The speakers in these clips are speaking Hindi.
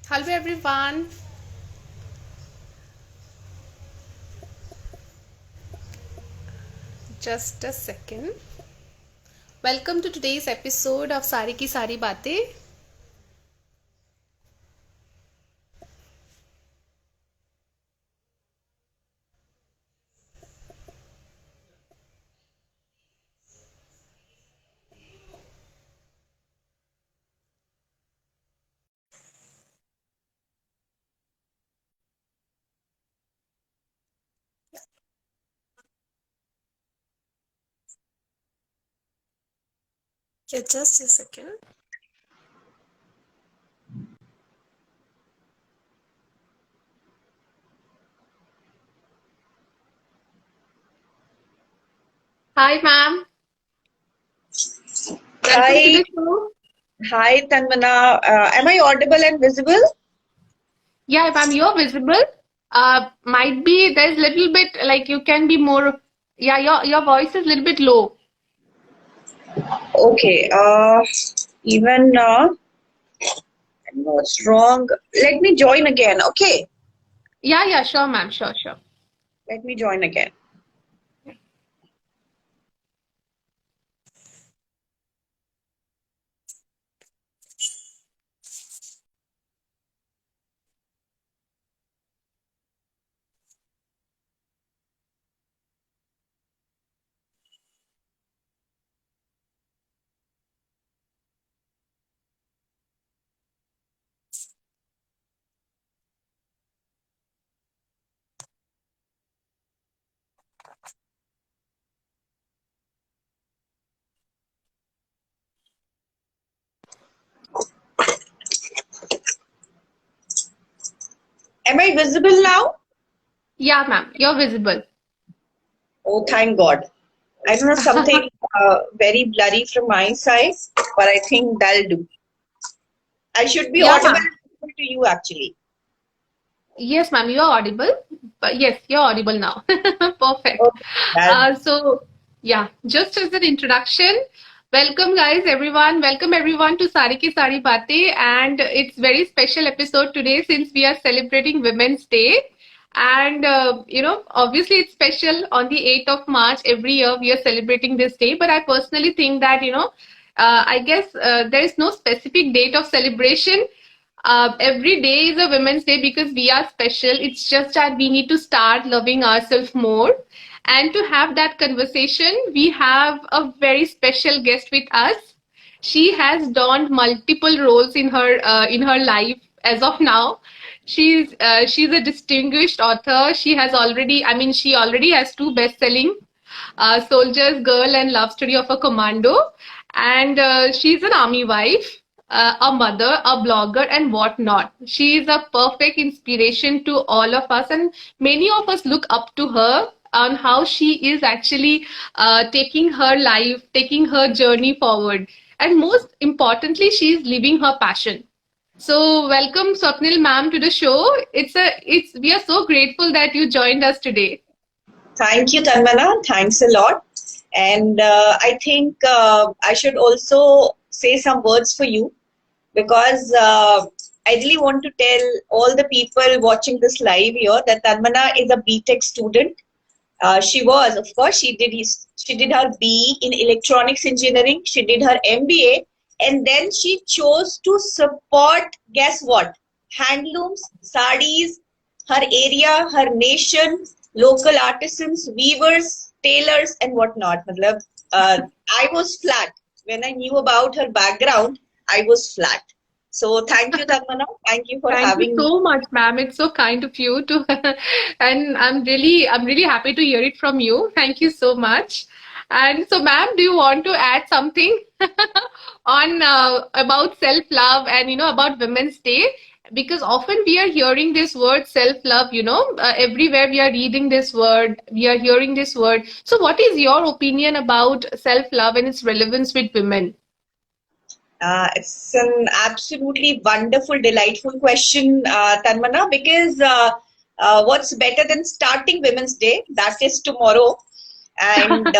Hello everyone. Just a second. Welcome to today's episode of Sari Ki Sari Baatein. Yeah, just a second. Hi ma'am. Welcome to Hi, the show. hi Tanmana. Am I audible and visible? Yeah, ma'am, you're visible. Might be there's little bit like you can be more. Yeah, your voice is a little bit low. Okay. Even I don't know what's wrong. Let me join again. Okay. Yeah, yeah, sure, ma'am. Sure, sure. Let me join again. Am I visible now? Yeah, ma'am, you're visible. Oh, thank God. I don't know something very blurry from my side, but I think that'll do. I should be Yeah, audible ma'am. to you actually. Yes, ma'am, you are audible. But yes, you're audible now. Perfect. Okay. That, Yeah, just as an introduction, welcome guys, everyone. Welcome everyone to Sari Ki Sari Baatein, and it's very special episode today since we are celebrating Women's Day. And obviously it's special on the 8th of March. Every year we are celebrating this day. But I personally think that, I guess there is no specific date of celebration. Every day is a Women's Day because we are special. It's just that we need to start loving ourselves more. And to have that conversation, we have a very special guest with us. She has donned multiple roles in her life as of now. She's a distinguished author. She already has two best-selling Soldier's Girl and Love Story of a Commando. And she's an army wife, a mother, a blogger, and whatnot. She is a perfect inspiration to all of us, and many of us look up to her on how she is actually taking her life, taking her journey forward. And most importantly, she is living her passion. So welcome Swapnil ma'am to the show. It's we are so grateful that you joined us today. thank you, Tanmana. Thanks a lot. And I think I should also say some words for you because I really want to tell all the people watching this live here that Tanmana is a BTech student. She was, of course, she did her BE in electronics engineering. She did her MBA, and then she chose to support. Guess what? Handlooms, sarees, her area, her nation, local artisans, weavers, tailors, and whatnot. Matlab, I was flat when I knew about her background. I was flat. So thank you, Tanmana. Thank you for Thank you having me. so much, ma'am. It's so kind of you to, and I'm really happy to hear it from you. Thank you so much. And so, ma'am, do you want to add something on about self-love and about Women's Day? Because often we are hearing this word self-love, everywhere we are reading this word, we are hearing this word. So, what is your opinion about self-love and its relevance with women? It's an absolutely wonderful, delightful question, Tanmana, because what's better than starting Women's Day? That is tomorrow. And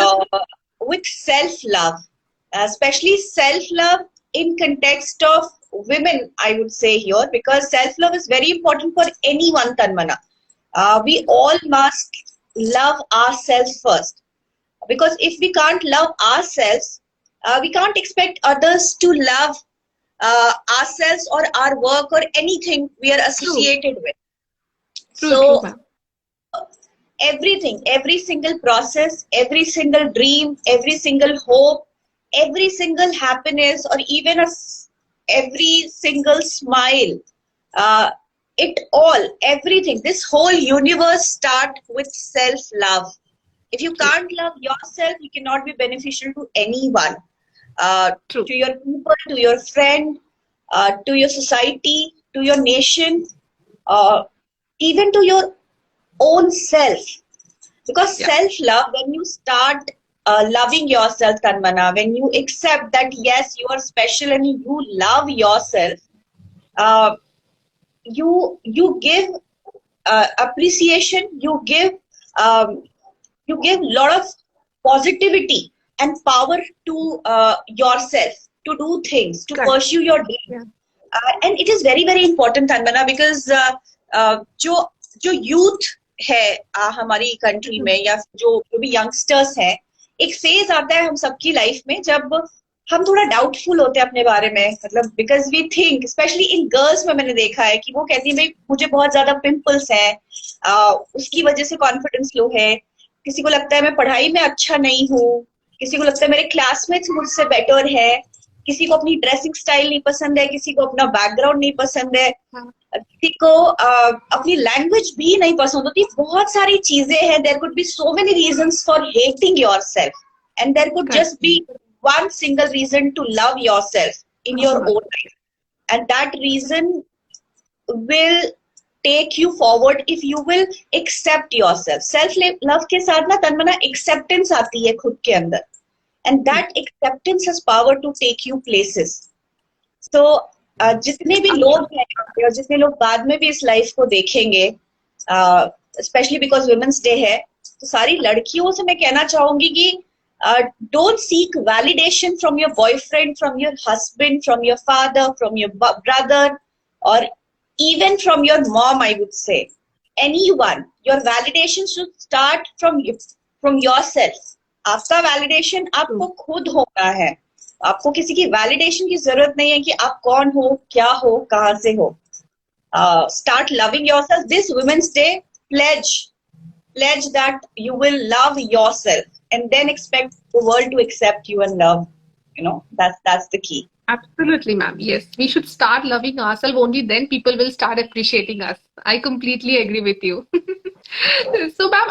with self love, especially self love in context of women, I would say here, because self-love is very important for anyone, Tanmana. We all must love ourselves first. Because if we can't love ourselves, we can't expect others to love ourselves or our work or anything we are True, associated with. true, So ma'am. everything, every single process, every single dream, every single hope, every single happiness, or even every single smile, uh, it all, everything, this whole universe start with self-love. If you True, can't love yourself, you cannot be beneficial to anyone, uh, true, to your people, to your friend, to your society, to your nation, uh, even to your own self. Because yeah, self love, when you start loving yourself, Tanmana, when you accept that yes, you are special and you love yourself, uh, you give appreciation, um, you give lot of positivity and power to yourself to do things, to correct. pursue your dream. Yeah, And it is very very important, Tanmana, because जो जो यूथ है हमारी कंट्री true, में, या जो भी यंगस्टर्स हैं, एक फेज आता है हम सबकी लाइफ में जब हम थोड़ा डाउटफुल होते हैं अपने बारे में, मतलब because we think, specially in girls में मैंने देखा है कि वो कहती है भाई मुझे बहुत ज्यादा पिंपल्स हैं, उसकी वजह से कॉन्फिडेंस लो है। किसी को लगता है मैं पढ़ाई में अच्छा नहीं हूँ, किसी को लगता है मेरे क्लासमेट्स मुझसे बेटर है, किसी को अपनी ड्रेसिंग स्टाइल नहीं पसंद है, किसी को अपना बैकग्राउंड नहीं पसंद है, हाँ, किसी को अपनी लैंग्वेज भी नहीं पसंद होती। बहुत सारी चीजें हैं, there could be so many reasons for hating yourself, and there could correct. Just be one single reason to love yourself in your Uh-huh. own life, and that reason will take you forward if you will accept yourself. Self love के साथ ना तन्मना acceptance आती है खुद के अंदर, and Hmm. that acceptance has power to take you places. तो जितने भी लोग हैं यहाँ पे और जितने लोग बाद में भी इस लाइफ को देखेंगे, स्पेशली बिकॉज वुमेन्स डे है, तो सारी लड़कियों से मैं कहना चाहूंगी कि don't seek validation from your boyfriend, from your husband, from your father, from your brother, और even from your mom, I would say. Anyone. Your validation should start from you, from yourself. आपका वैलिडेशन True. आपको खुद होना है। आपको किसी की वैलिडेशन की जरूरत नहीं है कि आप कौन हो, क्या हो, कहाँ से हो। Start loving yourself. This Women's Day, pledge that you will love yourself, and then expect the world to accept you and love. That's the key. Absolutely, ma'am. Yes, we should start loving ourselves. Only then people will start appreciating us. I completely agree with you. So, ma'am,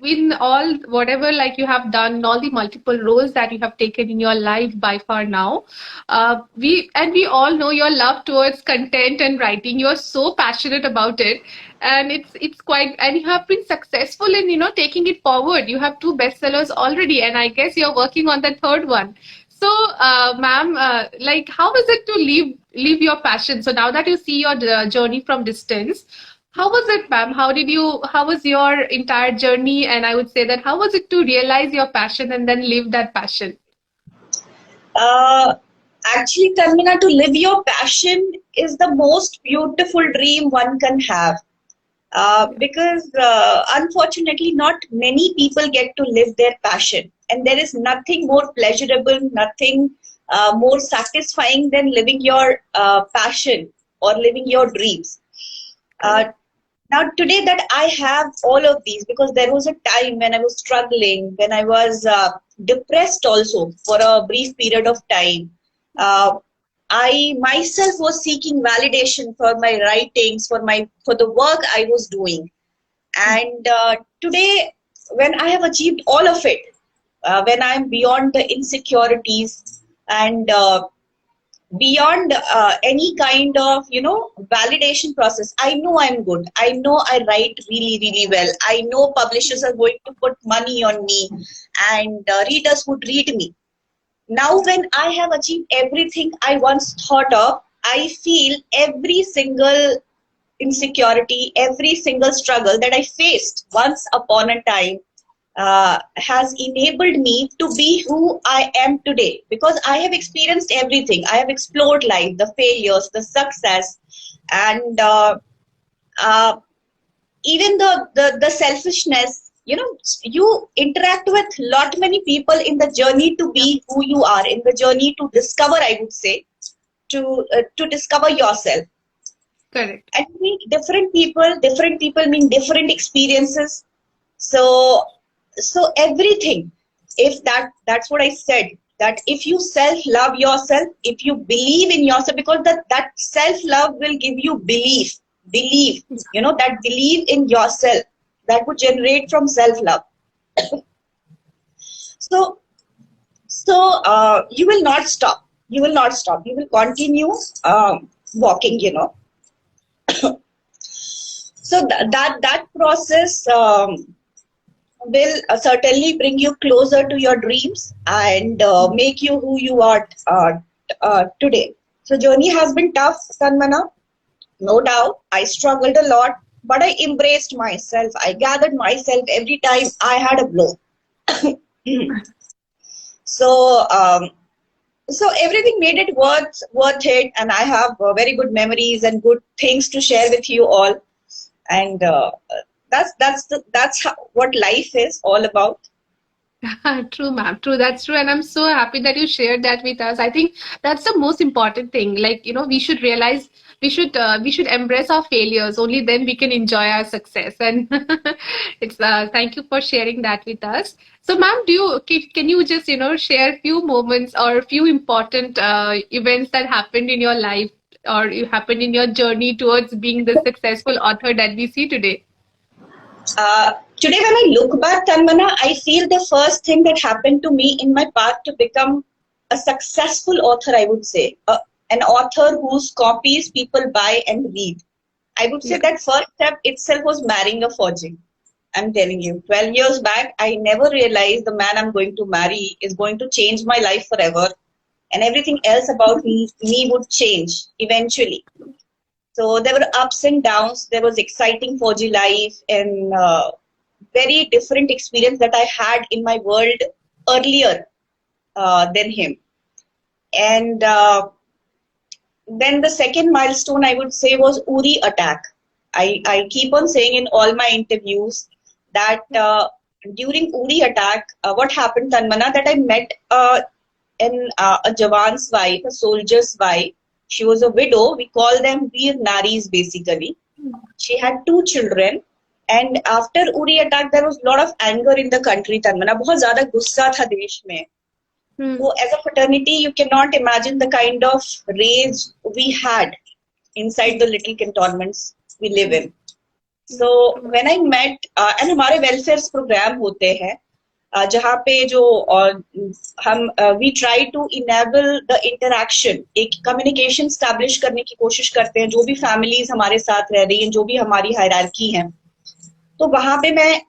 in all whatever like you have done, all the multiple roles that you have taken in your life by far now, we all know your love towards content and writing. You are so passionate about it, and it's quite, and you have been successful in taking it forward. You have two bestsellers already, and I guess you're working on the third one. So, ma'am, like, how is it to leave your passion? So now that you see your journey from distance, how was it, ma'am? How was your entire journey? And I would say that how was it to realize your passion and then live that passion? Uh, Actually, Tanmina, to live your passion is the most beautiful dream one can have. Yeah, Because unfortunately, not many people get to live their passion. And there is nothing more pleasurable, nothing more satisfying than living your passion or living your dreams. Uh, correct. Now, today that I have all of these, because there was a time when I was struggling, when I was depressed also for a brief period of time. Uh, I myself was seeking validation for my writings, for the work I was doing. And today, when I have achieved all of it, when I'm beyond the insecurities and beyond any kind of validation process, I know I'm good, I know I write really really well, I know publishers are going to put money on me, and readers would read me. Now when I have achieved everything I once thought of, I feel every single insecurity, every single struggle that I faced once upon a time, has enabled me to be who I am today, because I have experienced everything. I have explored life, the failures, the success, and uh, even the selfishness. You know, you interact with lot many people in the journey to be who you are, in the journey to discover, I would say, to discover yourself. Correct. And meet different people mean different experiences. So everything, if that's what I said, that if you self love yourself, if you believe in yourself, because that self love will give you belief, you know, that belief in yourself, that would generate from self love. So you will not stop, you will continue walking, you know. So that process will certainly bring you closer to your dreams and make you who you are today. So journey has been tough, Tanmana, no doubt. I struggled a lot, but I embraced myself. I gathered myself every time I had a blow. So everything made it worth it, and I have very good memories and good things to share with you all. And that's what life is all about. True, ma'am. True. That's true. And I'm so happy that you shared that with us. I think that's the most important thing. Like, we should realize we should embrace our failures. Only then we can enjoy our success. And it's thank you for sharing that with us. So, ma'am, can you just, share a few moments or a few important events that happened in your life or you happened in your journey towards being the successful author that we see today? Today, when I look back, Tanmana, I feel the first thing that happened to me in my path to become a successful author, I would say, an author whose copies people buy and read. I would say that first step itself was marrying a forging. I'm telling you, 12 years back, I never realized the man I'm going to marry is going to change my life forever, and everything else about me would change eventually. So there were ups and downs. There was exciting Fauji life and very different experience that I had in my world earlier than him. And then the second milestone, I would say, was Uri attack. I keep on saying in all my interviews that during Uri attack, what happened, Tanmana, that I met a Jawan's wife, a soldier's wife. She was a widow. We call them Veer Naris basically. She had 2 children. And after Uri attack, there was a lot of anger in the country, Tanmana. बहुत ज़्यादा गुस्सा था देश में. So as a fraternity, you cannot imagine the kind of rage we had inside the little cantonments we live in. So when I met, and हमारे welfare program होते हैं, जहाँ पे जो हम we try to enable the interaction, एक communication establish करने की कोशिश करते हैं, जो भी families हमारे साथ रह रही हैं, जो भी हमारी hierarchy हैं. तो वहां पे मैं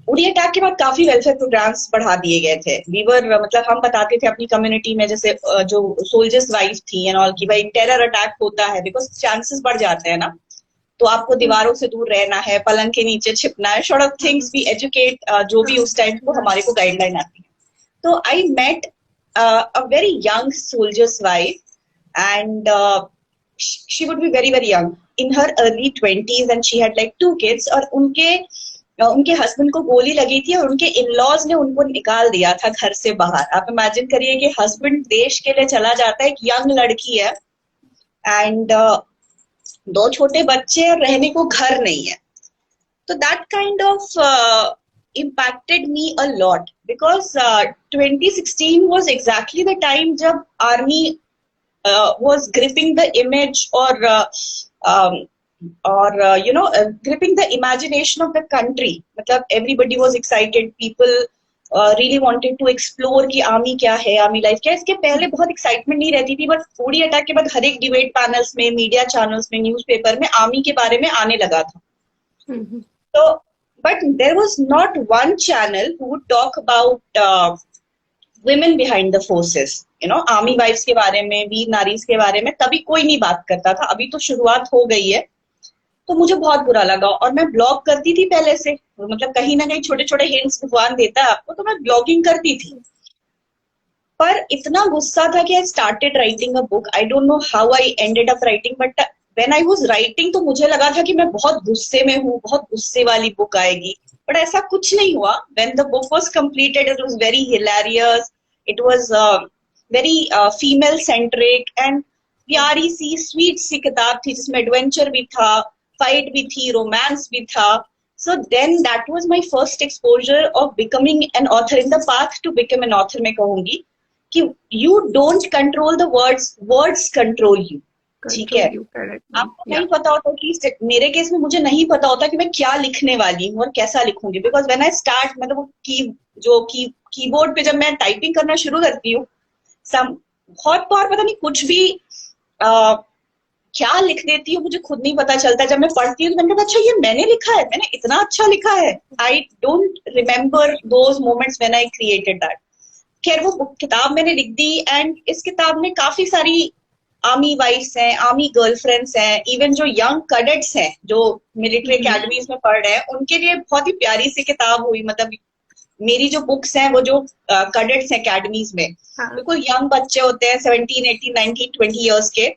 उड़ी अटैक के बाद काफी वेलफेयर प्रोग्राम्स बढ़ा दिए गए थे. मतलब हम बताते थे अपनी कम्युनिटी में, जैसे जो सोल्जर्स वाइफ थी एंड ऑल की, भाई टेरर अटैक होता है, बिकॉज चांसेस बढ़ जाते हैं ना, तो आपको दीवारों से दूर रहना है, पलंग के नीचे छिपना है, sort of things we educate, जो भी उस टाइम को हमारे को गाइडलाइन आती है. तो I met a very young soldiers wife and she would be very very young, in her early 20s, and she had like 2 kids. और उनके हस्बैंड को गोली लगी थी और उनके इन-लॉज ने उनको निकाल दिया था घर से बाहर. आप इमेजिन करिए कि हस्बैंड देश के लिए चला जाता है, एक यंग लड़की है एंड 2 छोटे बच्चे और रहने को घर नहीं है. तो that kind of impacted me a lot, because 2016 was exactly the time जब army was gripping the image or gripping the imagination of the country. मतलब everybody was excited, people really wanted to explore कि आर्मी क्या है, आर्मी लाइफ क्या है. इसके पहले बहुत एक्साइटमेंट नहीं रहती थी, बट उड़ी अटैक के बाद हर एक डिबेट पैनल्स में, मीडिया चैनल्स में, न्यूज़पेपर में आर्मी के बारे में आने लगा था. तो but there was not one channel who would talk about women behind the forces, army wives के बारे में, वीर नारीज के बारे में. तभी कोई नहीं बात करता था. अभी तो शुरुआत हो गई है. तो मुझे बहुत बुरा लगा और मैं ब्लॉग करती थी पहले से, मतलब कहीं ना कहीं छोटे छोटे हिंट्स भगवान देता है आपको, तो मैं ब्लॉगिंग करती थी। पर इतना गुस्सा था कि I started writing a book. I don't know how I ended up writing, but when I was writing तो मुझे लगा था कि मैं बहुत गुस्से में हूँ, बहुत गुस्से वाली बुक आएगी, बट ऐसा कुछ नहीं हुआ। When the book was completed it was very hilarious, it was very female centric and प्यारी सी स्वीट सी किताब थी जिसमें एडवेंचर भी था, फाइट भी थी, रोमांस भी था। So then that was my first exposure of becoming an author, in the path to become an author मैं कहूंगी कि you don't control the words, words control you। ठीक है, Control you correctly. आपको Yeah. नहीं पता होता कि मेरे केस में मुझे नहीं पता होता कि मैं क्या लिखने वाली हूँ और कैसा लिखूंगी, बिकॉज व्हेन आई स्टार्ट, मतलब वो कीबोर्ड पे जब मैं टाइपिंग करना शुरू करती हूँ, बहुत बार पता नहीं कुछ भी क्या लिख देती हूँ मुझे खुद नहीं पता चलता। जब मैं पढ़ती हूँ तो मैंने कहा अच्छा ये मैंने लिखा है, मैंने इतना अच्छा लिखा है। I don't remember those moments when I created that. खैर वो किताब मैंने लिख दी एंड इस किताब में काफी सारी आर्मी वाइफ्स हैं, आर्मी गर्लफ्रेंड्स हैं, इवन जो यंग कैडेट्स हैं जो मिलिट्री एकेडमीज में पढ़ रहे हैं, उनके लिए बहुत ही प्यारी सी किताब हुई। मतलब मेरी जो बुक्स हैं वो जो कैडेट्स हैं एकेडमीज में, बिल्कुल यंग बच्चे होते हैं 17, 18, 19, 20 ईयर्स के,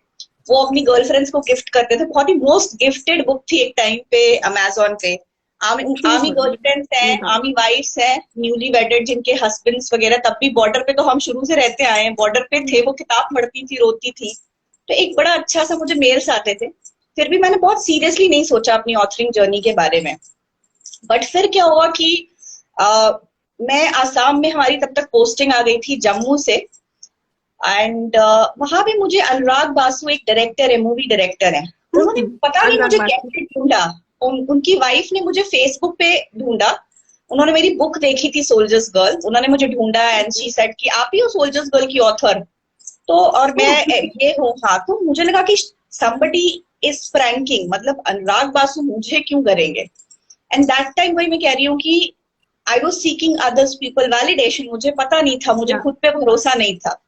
वो अपनी गर्लफ्रेंड्स को गिफ्ट करते थे। बहुत ही मोस्ट गिफ्टेड बुक थी एक टाइम पे अमेजोन पे। आर्मी गर्लफ्रेंड्स हैं, आर्मी वाइफ्स हैं, न्यूली वेडेड जिनके हस्बैंड्स वगैरह तब भी बॉर्डर पे, तो हम शुरू से रहते आए हैं बॉर्डर पे थे, वो किताब पढ़ती थी, रोती थी। तो एक बड़ा अच्छा सा मुझे मेल्स आते थे। फिर भी मैंने बहुत सीरियसली नहीं सोचा अपनी ऑथरिंग जर्नी के बारे में। बट फिर क्या हुआ कि मैं आसाम में, हमारी तब तक पोस्टिंग आ गई थी जम्मू से, एंड वहां भी मुझे अनुराग बासु एक डायरेक्टर है, मूवी डायरेक्टर है, उन्होंने पता नहीं मुझे कैसे ढूंढा। उनकी वाइफ ने मुझे फेसबुक पे ढूंढा, उन्होंने मेरी बुक देखी थी सोल्जर्स गर्ल, उन्होंने मुझे ढूंढा एंड शी सेड कि आप ही हो सोल्जर्स गर्ल की ऑथर। तो और मैं ये हूँ, हाँ। तो मुझे लगा कि somebody is pranking, मतलब अनुराग बासु मुझे क्यों करेंगे। एंड दैट टाइम वही मैं कह रही हूँ कि I was seeking others people validation, मुझे पता नहीं था, मुझे खुद पे भरोसा नहीं था।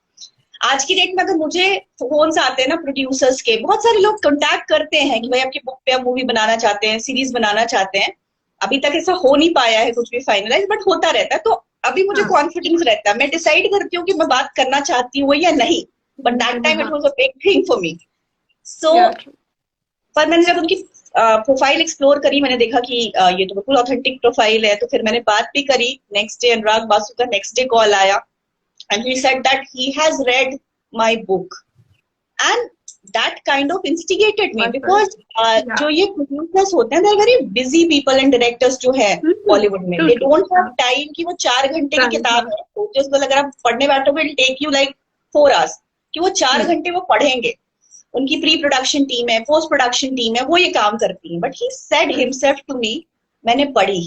आज की डेट में अगर मुझे फोन आते हैं ना प्रोड्यूसर्स के, बहुत सारे लोग कांटेक्ट करते हैं कि भाई आपकी बुक पे हम मूवी बनाना चाहते हैं, सीरीज बनाना चाहते हैं। अभी तक ऐसा हो नहीं पाया है कुछ भी फाइनलाइज, बट होता रहता है। तो अभी मुझे कॉन्फिडेंस रहता है, मैं डिसाइड करती हूँ कि मैं बात करना चाहती हूँ या नहीं। But that time it was a big thing for me. So पर मैंने जब उनकी प्रोफाइल एक्सप्लोर करी, मैंने देखा कि ये तो बिल्कुल ऑथेंटिक प्रोफाइल है। तो फिर मैंने बात भी करी। नेक्स्ट डे अनुराग बासु का नेक्स्ट डे कॉल आया and he said that he has read my book and that kind of instigated me because जो ये producers होते हैं they're very busy people and directors जो है बॉलीवुड में, they don't have time कि वो 4 घंटे की किताब है तो जिसको अगर आप पढ़ने बैठोगे it'll take you like 4 hours कि वो 4 घंटे वो पढ़ेंगे। उनकी प्री प्रोडक्शन टीम है, पोस्ट प्रोडक्शन टीम है, वो ये काम करती है। But he said himself to me, मैंने पढ़ी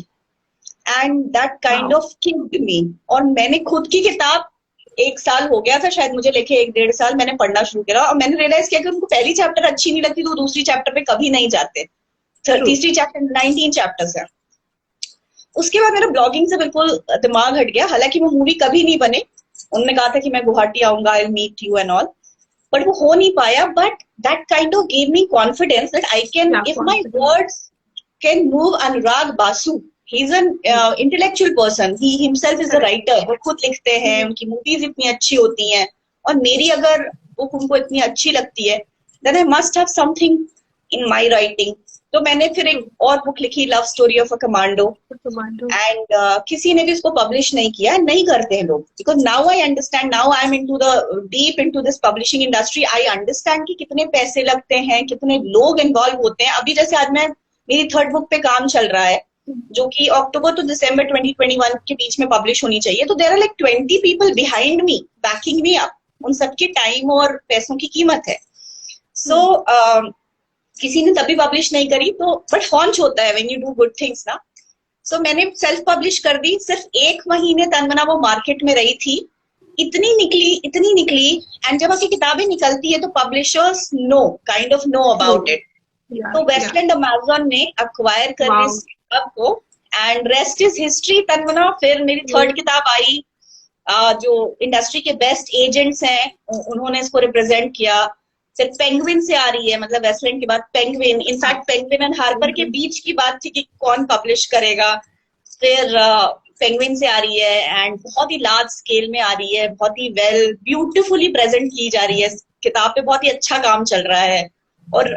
and that kind of killed me। और मैंने खुद की किताब 1 साल हो गया था शायद मुझे लिखे, 1-1.5 साल मैंने पढ़ना शुरू किया और मैंने रियलाइज किया कि उनको पहली चैप्टर अच्छी नहीं लगती तो दूसरी चैप्टर पे कभी नहीं जाते। तीसरी चैप्टर 19 चैप्टर्स है। उसके बाद मेरा ब्लॉगिंग से बिल्कुल दिमाग हट गया। हालांकि वो मूवी कभी नहीं बने, उन्होंने कहा था कि मैं गुवाहाटी आऊंगा, I will meet you and all, but वो हो नहीं पाया। But that kind of give me confidence that I can, if my words can move Anurag Basu, he is an intellectual person, he himself is a writer, वो खुद लिखते हैं, उनकी मूवीज इतनी अच्छी होती हैं और मेरी अगर बुक उनको इतनी अच्छी लगती है then I must have something in my writing। तो मैंने फिर एक और बुक लिखी, love story of a commando, and किसी ने भी उसको पब्लिश नहीं किया, नहीं करते हैं लोग, because now I understand, now I am into the deep into this publishing industry. I understand कि कितने पैसे लगते हैं, कितने लोग इन्वॉल्व होते हैं। अभी जैसे आज मैं, मेरी 3rd बुक पे काम चल रहा है जो कि अक्टूबर टू दिसंबर 2021 के बीच में पब्लिश होनी चाहिए। तो there are like 20 people behind me, backing me up. उन सबके टाइम और पैसों की कीमत है। सो किसी ने तभी पब्लिश नहीं करी, तो बट लॉन्च होता है when you do good things ना। सो मैंने सेल्फ पब्लिश कर दी। सिर्फ 1 महीने तनमना वो मार्केट में रही थी, इतनी निकली एंड जब आपकी किताबें निकलती है तो publishers kind of know about it. तो वेस्टलैंड अमेजोन ने अक्वायर कर इस किताब को एंड रेस्ट इज हिस्ट्री तनमना। फिर मेरी 3rd किताब आई, जो इंडस्ट्री के बेस्ट एजेंट्स हैं उन्होंने इसको रिप्रेजेंट किया। फिर पेंगुइन से आ रही है, मतलब वेस्टलैंड के बाद penguin, in fact penguin and Harper के बीच की बात थी कि कौन पब्लिश करेगा, फिर पेंगुइन से आ रही है एंड बहुत ही लार्ज स्केल में आ रही है, बहुत ही वेल ब्यूटीफुली प्रेजेंट की जा रही है, किताब पे बहुत ही अच्छा काम चल रहा है। और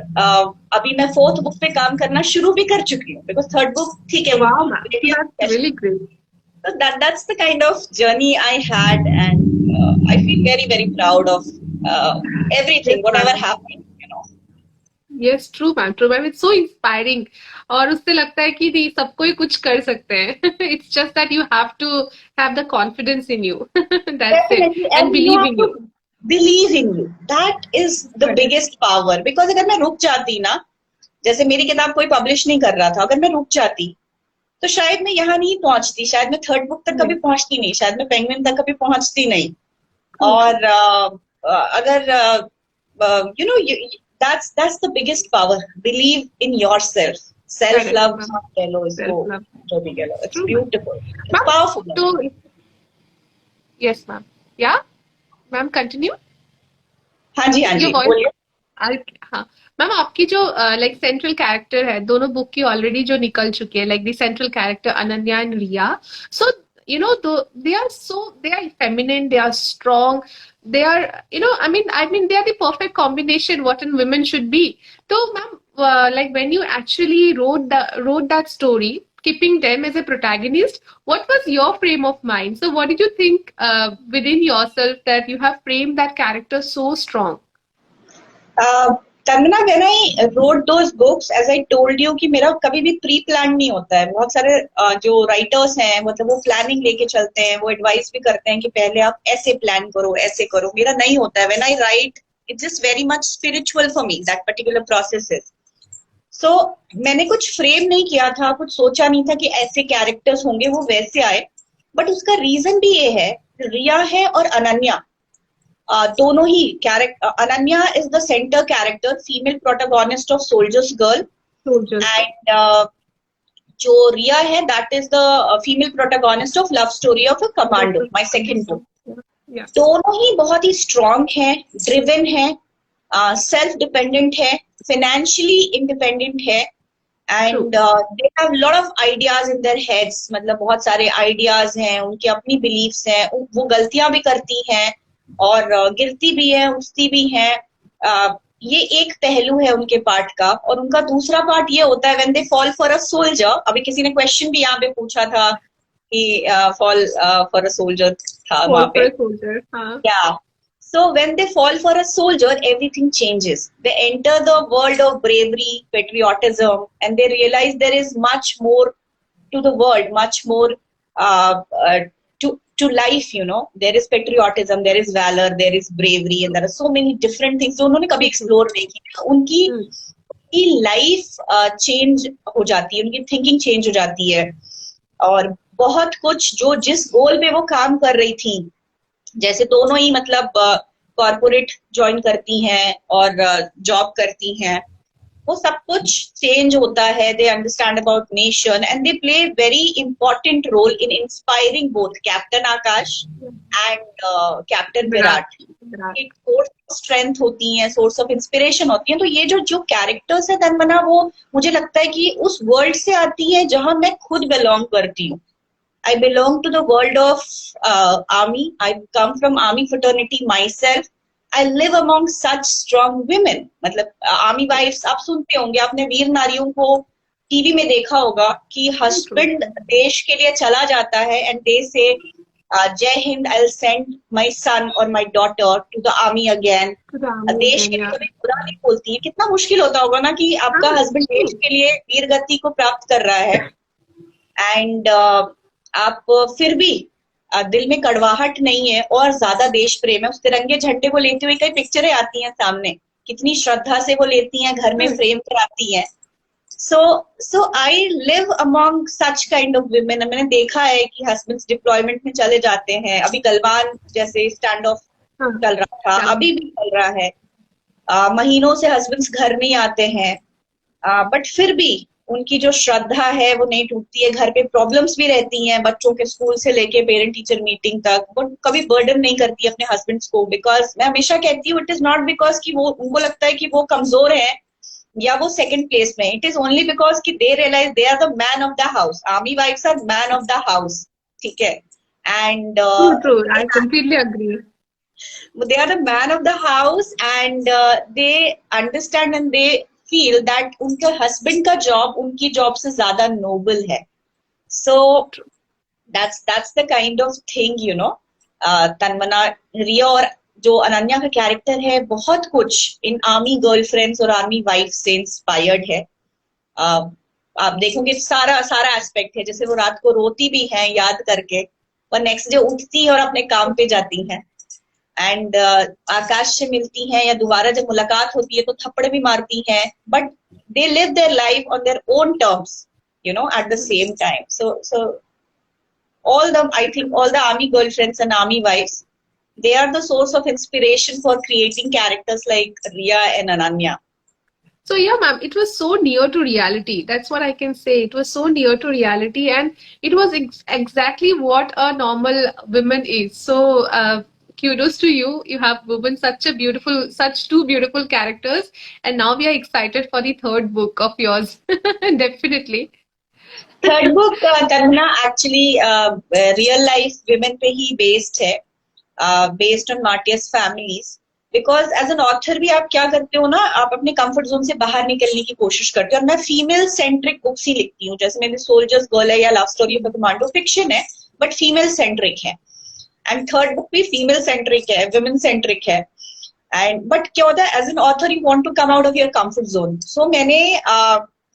अभी मैं फोर्थ बुक पे काम करना शुरू भी कर चुकी हूँ, बिकॉज थर्ड बुक ठीक है, Wow, ma'am. That's really great. so that's the kind of journey I had, and I feel very, very proud of Yes, everything, whatever ma'am. happened, you know. Yes, true, ma'am. True, ma'am. It's so inspiring. और उससे लगता है कि नहीं सबको ही कुछ कर सकते हैं. It's just that you have to have the confidence in you. That's it. Definitely, And and you believe have in to you. believe in you. That is the Correct. biggest power. Because अगर मैं रुक जाती ना, जैसे मेरी किताब कोई पब्लिश नहीं कर रहा था, अगर मैं रुक जाती तो शायद मैं यहाँ नहीं पहुंचती, शायद मैं थर्ड बुक तक कभी Yes. पहुंचती नहीं, शायद मैं पेंगुइन तक कभी पहुंचती नहीं। True, true. और अगर you know, that's the biggest power. Believe in yourself. Self Correct, love ma'am. कह लो इसको, Self-love. जो भी कह लो, it's True, ma'am. beautiful, it's Ma'am, powerful. so yes, ma'am. Yeah, ma'am, continue. हाँ जी, हाँ Your जी, voice. बोलिए। हाँ मैम, आपकी जो लाइक सेंट्रल कैरेक्टर है दोनों बुक की ऑलरेडी जो निकल चुकी है, like the central character Ananya and Riya, so you know they are feminine, they are strong, they are, you know, I mean they are the perfect combination what a women should be. So ma'am, like when you actually wrote that story keeping them as a protagonist, what was your frame of mind? So what did you think within yourself that you have framed that character so strong? Kangana, when I wrote those books, as I told you कि मेरा कभी भी प्री प्लान नहीं होता है। बहुत सारे जो राइटर्स हैं, मतलब वो प्लानिंग लेके चलते हैं, वो एडवाइस भी करते हैं कि पहले आप ऐसे प्लान करो, ऐसे करो। मेरा नहीं होता है। When I write, it's just very much spiritual for me, that particular process is. So मैंने कुछ फ्रेम नहीं किया था, कुछ सोचा नहीं था कि ऐसे कैरेक्टर्स होंगे, वो वैसे आए। बट उसका रीजन भी ये है, रिया है और अनन्या, दोनों ही character, Ananya is the centre character, female protagonist of soldiers girl, Soldiers. And जो रिया है that is the female protagonist of love story of a commando, my second book. Yeah. दोनों ही बहुत ही स्ट्रांग है, ड्रिवन है, सेल्फ डिपेंडेंट है, फाइनेंशियली इंडिपेंडेंट है, and they have lot of ideas in their heads, मतलब बहुत सारे आइडियाज हैं, उनकी अपनी बिलीफ्स हैं, वो गलतियां भी करती हैं और गिरती भी है, उठती भी है। ये एक पहलू है उनके पार्ट का। और उनका दूसरा पार्ट ये होता है when they fall for a soldier. अभी किसी ने क्वेश्चन भी यहाँ पे पूछा था कि फॉल फॉर अ सोल्जर था वहां Fall पे। for a soldier. हाँ. Yeah. So when they fall for a soldier, everything changes. They enter the world of bravery, patriotism, and they realize there is much more to the world, much more uh, uh, to life. You know, there is patriotism, there is valor, there is bravery, and there are so many different things जो उन्होंने कभी explore नहीं की। उनकी लाइफ चेंज हो जाती है, उनकी थिंकिंग चेंज हो जाती है, और बहुत कुछ जो जिस गोल पे वो काम कर रही थी, जैसे दोनों ही मतलब कॉर्पोरेट ज्वाइन करती हैं और जॉब करती हैं, वो सब कुछ चेंज होता है। They understand about nation and they play very important role in inspiring both captain Aakash and captain Virat. एक सोर्स ऑफ स्ट्रेंथ होती है, सोर्स ऑफ इंस्पिरेशन होती है। तो ये जो कैरेक्टर्स है तन्मना, वो मुझे लगता है कि उस वर्ल्ड से आती है जहां मैं खुद बिलोंग करती हूँ। I belong to the world of army. I come from army fraternity myself. I live among such strong women. मतलब आर्मी वाइफ्स आप सुनते होंगे, आपने वीर नारियों को टीवी में देखा होगा कि हस्बैंड देश के लिए चला जाता है and they say Jai Hind, I will send my son और my daughter to the army again. देश के लिए कभी बुरा नहीं बोलती है। कितना मुश्किल होता होगा ना कि आपका हस्बैंड देश के लिए वीर गति को प्राप्त कर रहा है एंड आप फिर भी दिल में कड़वाहट नहीं है और ज्यादा देश प्रेम है। उस तिरंगे झंडे को लेते हुए कई पिक्चरें आती हैं सामने, कितनी श्रद्धा से वो लेती हैं, घर में फ्रेम कराती हैं। So I live among such kind of women. मैंने देखा है कि हस्बैंड्स डिप्लॉयमेंट में चले जाते हैं, अभी गलवान जैसे स्टैंड ऑफ चल रहा था, अभी भी चल रहा है, महीनों से हस्बैंड्स घर नहीं आते हैं, बट फिर भी उनकी जो श्रद्धा है वो नहीं टूटती है। घर पे प्रॉब्लम्स भी रहती हैं, बच्चों के स्कूल से लेके पेरेंट टीचर मीटिंग तक, वो कभी बर्डन नहीं करती अपने हस्बैंड्स को। बिकॉज मैं हमेशा कहती हूँ, इट इज नॉट बिकॉज कि वो उनको लगता है कि वो कमजोर है या वो सेकंड प्लेस में। इट इज ओनली बिकॉज कि they realise they are the man of the house. Army wives are man of the house, ठीक है। And True, true. I completely agree. they are the man of the house, and they understand and they feel that उनके husband का job उनकी job से ज्यादा noble है. So that's the kind of thing, you know. तन्मना, रिया और जो अनन्या का कैरेक्टर है, बहुत कुछ इन आर्मी गर्लफ्रेंड्स और आर्मी वाइफ से इंस्पायर्ड है. आप देखोगे सारा सारा एस्पेक्ट है, जैसे वो रात को रोती भी हैं याद करके, और नेक्स्ट डे उठती है और अपने काम पे जाती हैं. एंड आकाश से मिलती हैं या दोबारा जब मुलाकात होती है तो थप्पड़ भी मारती हैं, but they live their life on their own terms, you know, at the same time. So I think all the army girlfriends and army wives, they are the source of inspiration for creating characters like Riya and Ananya. So yeah, ma'am, it was so near to reality. That's what I can say. It was so near to reality, and it was exactly what a normal woman is. So kudos to you. You have woven such two beautiful characters, and now we are excited for the third book of yours. Definitely. Third book, Tanmana, actually real life women पे ही based है, based on martyrs families. Because as an author भी आप क्या करते हो ना, आप अपने कंफर्ट जोन से बाहर निकलने की कोशिश करते हो. और मैं फीमेल सेंट्रिक बुक्स ही लिखती हूँ, जैसे मेरी सोल्जर्स गर्ल है या love story of commando, fiction है बट फीमेल सेंट्रिक है. एंड थर्ड बुक भी फीमेल सेंट्रिक है, वुमेन सेंट्रिक है. एंड बट क्या होता है, as an author you want to come out of your comfort zone. So मैंने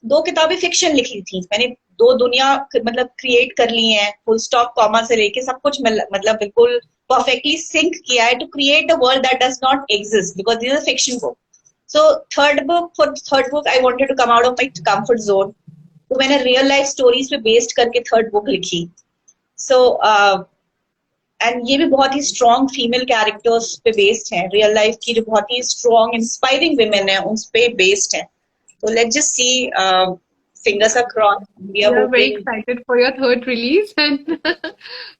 2 किताबें फिक्शन लिखी थी. मैंने 2 दुनिया मतलब क्रिएट कर ली हैं, फुल स्टॉप कॉमा से लेके सब कुछ मतलब बिल्कुल perfectly sync किया है to create a world that does not exist, because this is a fiction book. So for third book I wanted to come out of my comfort zone. तो मैंने real life stories पे based करके third book लिखी. So and ये भी बहुत ही strong female characters पे based है, real life की जो बहुत ही strong inspiring women है उन पे based है. So let's just see. Fingers are crossed. We are very excited for your third release, and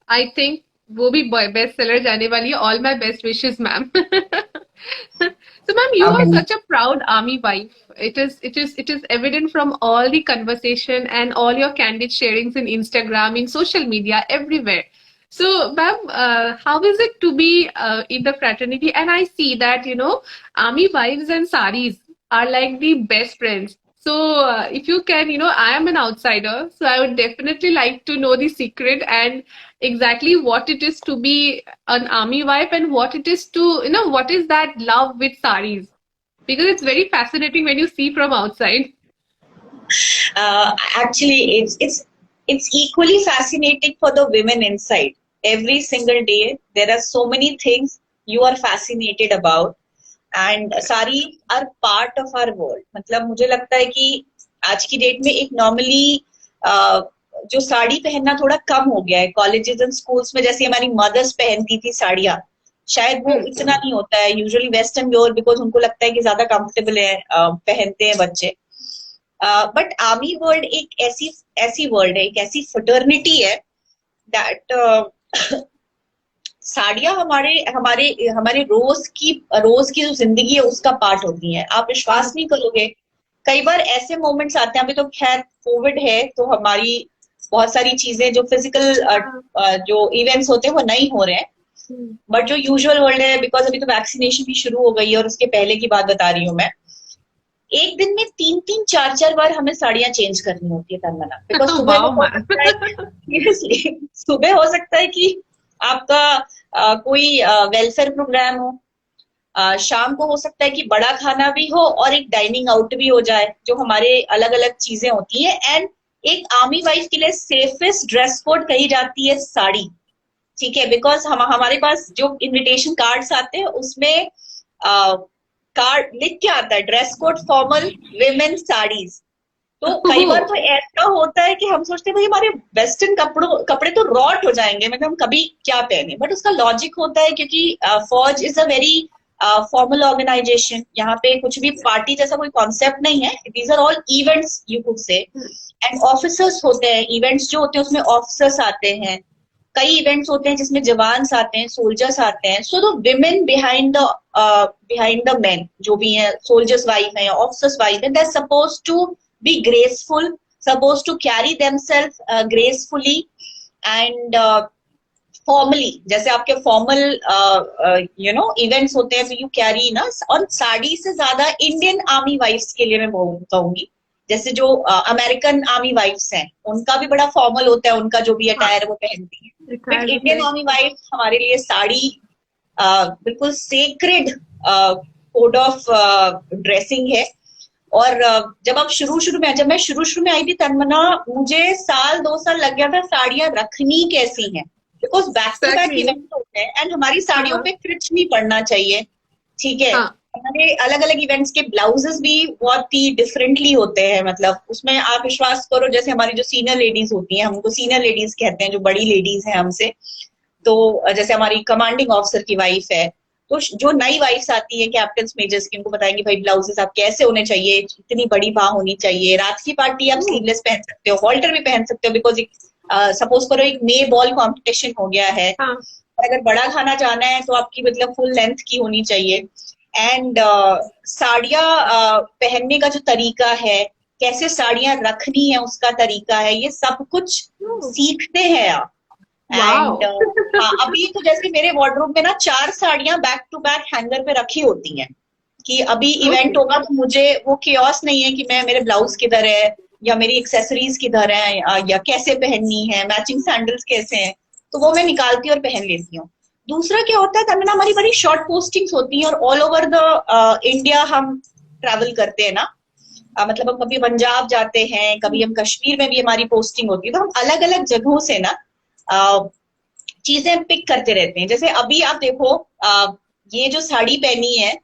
I think वो भी बेस्ट सेलर जाने वाली है. All my best wishes ma'am. So ma'am, you are such a proud army wife. It is evident from all the conversation and all your candid sharings in Instagram, in social media, everywhere. So ma'am, how is it to be in the fraternity? And I see that, you know, army wives and saris are like the best friends. So if you can, you know, I am an outsider, so I would definitely like to know the secret and exactly what it is to be an army wife, and what it is to, you know, what is that love with saris, because it's very fascinating when you see from outside. Actually it's equally fascinating for the women inside. Every single day there are so many things you are fascinated about, and सारी are part of our world. मतलब मुझे लगता है कि आज की डेट में एक नॉर्मली जो साड़ी पहनना थोड़ा कम हो गया है कॉलेजेस एंड स्कूल्स में. जैसे हमारी मदर्स पहनती थी साड़ियाँ, शायद वो इतना नहीं होता है. यूजुअली वेस्टर्न वेयर, बिकॉज उनको लगता है कि ज्यादा कंफर्टेबल है, पहनते हैं बच्चे. बट आर्मी वर्ल्ड एक ऐसी वर्ल्ड है, एक ऐसी फटर्निटी है दैट साड़ियां हमारे रोज की जो जिंदगी है उसका पार्ट होती हैं. आप विश्वास नहीं करोगे, कई बार ऐसे मोमेंट्स आते हैं. अभी तो खैर कोविड है तो हमारी बहुत सारी चीजें जो फिजिकल जो इवेंट्स होते हैं वो नहीं हो रहे हैं, बट जो यूजुअल वर्ल्ड है, बिकॉज अभी तो वैक्सीनेशन भी शुरू हो गई है, और उसके पहले की बात बता रही हूँ मैं, एक दिन में 3-4 बार हमें साड़ियां चेंज करनी होती है तन्मना. बिकॉज सुबह हो सकता है कि आपका कोई वेलफेयर प्रोग्राम हो, शाम को हो सकता है कि बड़ा खाना भी हो और एक डाइनिंग आउट भी हो जाए, जो हमारे अलग अलग चीजें होती हैं. एंड एक आर्मी वाइफ के लिए सेफेस्ट ड्रेस कोड कही जाती है साड़ी, ठीक है. बिकॉज हमारे पास जो इनविटेशन कार्ड्स आते हैं उसमें कार्ड लिख के आता है dress code formal women saris. तो कई बार तो ऐसा होता है कि हम सोचते हैं भाई हमारे वेस्टर्न कपड़े तो रॉट हो जाएंगे, मतलब हम कभी क्या पहने. बट उसका लॉजिक होता है क्योंकि फौज is a very formal organisation, यहाँ पे कुछ भी पार्टी जैसा कोई कॉन्सेप्ट नहीं है, these are all events you could say. And officers होते हैं, इवेंट्स जो होते हैं उसमें ऑफिसर्स आते हैं, कई इवेंट्स होते हैं जिसमें जवान्स आते हैं, सोल्जर्स आते हैं। So the women behind the man जो भी है, सोल्जर्स वाइफ है या ऑफिसर्स वाइफ है, they are suppose to be graceful, suppose to carry themselves gracefully and formally. जैसे आपके फॉर्मल इवेंट्स होते हैं तो यू कैरी ना। और साड़ी से ज्यादा इंडियन आर्मी वाइफ्स के लिए मैं कहूंगी, जैसे जो अमेरिकन आर्मी वाइफ्स हैं उनका भी बड़ा फॉर्मल होता है, उनका जो भी अटायर वो पहनती है। बट इंडियन आर्मी वाइफ हमारे लिए साड़ी बिल्कुल सेक्रेड कोड ऑफ ड्रेसिंग है। और जब मैं शुरू में आई थी तन्मना, मुझे 2 साल लग गया था साड़ियां रखनी कैसी हैं, because back to back event होते हैं एंड हमारी साड़ियों पे क्रिच नहीं पड़ना चाहिए, ठीक है। हमारे अलग अलग इवेंट्स के ब्लाउजेस भी बहुत ही डिफरेंटली होते हैं, मतलब उसमें आप विश्वास करो, जैसे हमारी जो सीनियर लेडीज होती हैं, हम उनको सीनियर लेडीज कहते हैं, जो बड़ी लेडीज हैं हमसे, तो जैसे हमारी कमांडिंग ऑफिसर की वाइफ है, तो जो नई वाइफ्स आती है कैप्टन मेजर्स की, उनको बताएंगे भाई ब्लाउजेस आप कैसे होने चाहिए, इतनी बड़ी बाह होनी चाहिए, रात की पार्टी आप स्लीवलेस पहन सकते हो, हॉल्टर भी पहन सकते हो, बिकॉज सपोज करो एक मे बॉल कॉम्पिटिशन हो गया है, अगर बड़ा खाना जाना है तो आपकी मतलब फुल लेंथ की होनी चाहिए। एंड साड़ियां पहनने का जो तरीका है, कैसे साड़ियां रखनी है उसका तरीका है, ये सब कुछ सीखते हैं आप। एंड अभी तो जैसे मेरे वार्डरोब में ना 4 साड़ियां बैक टू बैक हैंगर पे रखी होती हैं, कि अभी इवेंट होगा तो मुझे वो कियोस नहीं है कि मेरे ब्लाउज किधर है या मेरी एक्सेसरीज किधर है या कैसे पहननी है, मैचिंग सैंडल्स कैसे हैं, तो वो मैं निकालती और पहन लेती हूँ। दूसरा क्या होता है तमन्ना, हमारी बड़ी शॉर्ट पोस्टिंग्स होती हैं और ऑल ओवर द इंडिया हम ट्रैवल करते हैं ना, मतलब हम कभी पंजाब जाते हैं, कभी हम कश्मीर में भी हमारी पोस्टिंग होती है, तो हम अलग अलग जगहों से ना चीजें पिक करते रहते हैं। जैसे अभी आप देखो, ये जो साड़ी पहनी है,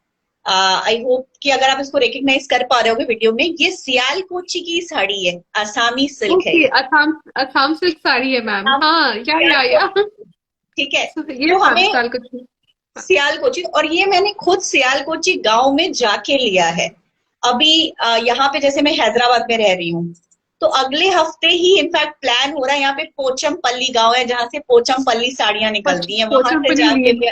आई होप कि अगर आप इसको रिकग्नाइज कर पा रहे होगे वीडियो में, ये सियालकोची की साड़ी है, आसामी सिल्क है। असम सिल्क साड़ी है मैम। हाँ, या ठीक है, ये तो हमें सियालकोची, और ये मैंने खुद सियालकोची गांव में जाके लिया है। अभी यहाँ पे जैसे मैं हैदराबाद में रह रही हूँ, तो अगले हफ्ते ही इनफैक्ट प्लान हो रहा है, यहाँ पे पोचमपल्ली गांव है जहाँ से पोचमपल्ली साड़ियां निकलती हैं, वहां से जाके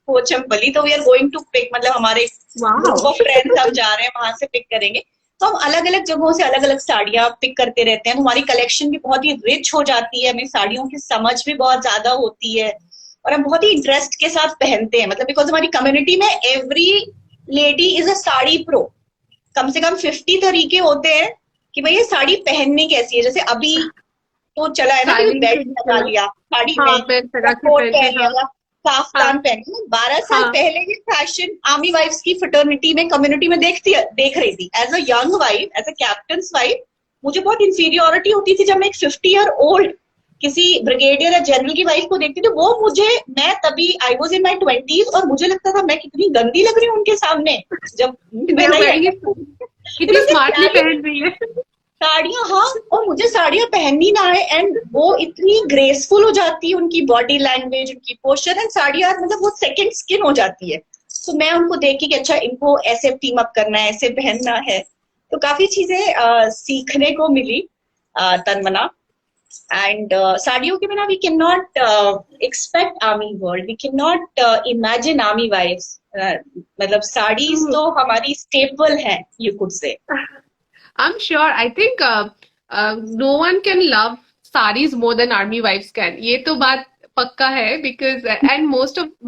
पोचमपल्ली, तो we are going to pick, मतलब हमारे ग्रुप ऑफ फ्रेंड्स हम जा रहे हैं, वहां से पिक करेंगे। तो हम अलग अलग जगहों से अलग अलग साड़ियां पिक करते रहते हैं, तो हमारी कलेक्शन भी बहुत ही रिच हो जाती है, हमें साड़ियों की समझ भी बहुत ज्यादा होती है और हम बहुत ही इंटरेस्ट के साथ पहनते हैं, मतलब बिकॉज हमारी कम्युनिटी में every lady is a sari pro. कम से कम 50 तरीके होते हैं कि भाई ये साड़ी पहननी कैसी है। जैसे अभी तो चला है ना कि बेल्ट लगा लिया साड़ी में, कोट पहन लिया, काफ्तान पहन लिया। 12 साल पहले ये फैशन आर्मी वाइफ्स की फ्रेटर्निटी में, कम्युनिटी में देख रही थी। As a young wife, as a captain wife, मुझे बहुत इंफीरियोरिटी होती थी जब मैं एक 50 ईयर ओल्ड किसी ब्रिगेडियर या जनरल की वाइफ को देखती थी। वो मैं तभी I was in my 20s और मुझे लगता था मैं कितनी गंदी लग रही हूँ उनके सामने, जब कितनी स्मार्टली पहन रही है साड़ियां। हाँ, और मुझे साड़ियां पहननी ना है, एंड वो इतनी ग्रेसफुल हो जाती है, उनकी बॉडी लैंग्वेज, उनकी पोस्चर, एंड साड़ियां मतलब वो सेकंड स्किन हो जाती है। तो मैं उनको देखी कि अच्छा इनको ऐसे टीम अप करना है, ऐसे पहनना है, तो काफी चीजें सीखने को मिली तन्मना। एंड साड़ियों के बिना we can not expect army world, we can not imagine army wives. मतलब साड़ीज तो हमारी स्टेपल है, यू कुड से। I'm sure. I think no one can love sarees more than army wives can. ये तो बात पक्का है, because and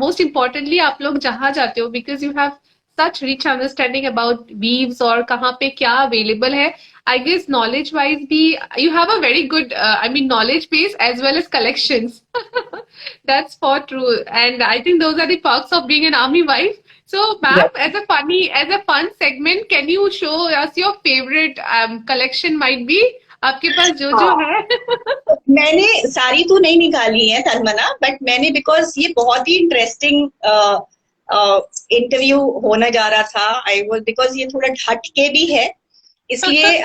most importantly आप लोग जहाँ जाते हो, because you have such rich understanding about weaves और कहाँ पे क्या available है. I guess knowledge wise भी you have a very good knowledge base as well as collections. That's for true, and I think those are the perks of being an army wife. So, ma'am, as a fun segment, can you show us your favorite collection might be? आपके पास जो है मैंने सारी तो नहीं निकाली है तन्मना, बट मैंने, बिकॉज ये बहुत ही इंटरेस्टिंग इंटरव्यू होने जा रहा था, आई वाज, बिकॉज ये थोड़ा हट के भी है, इसलिए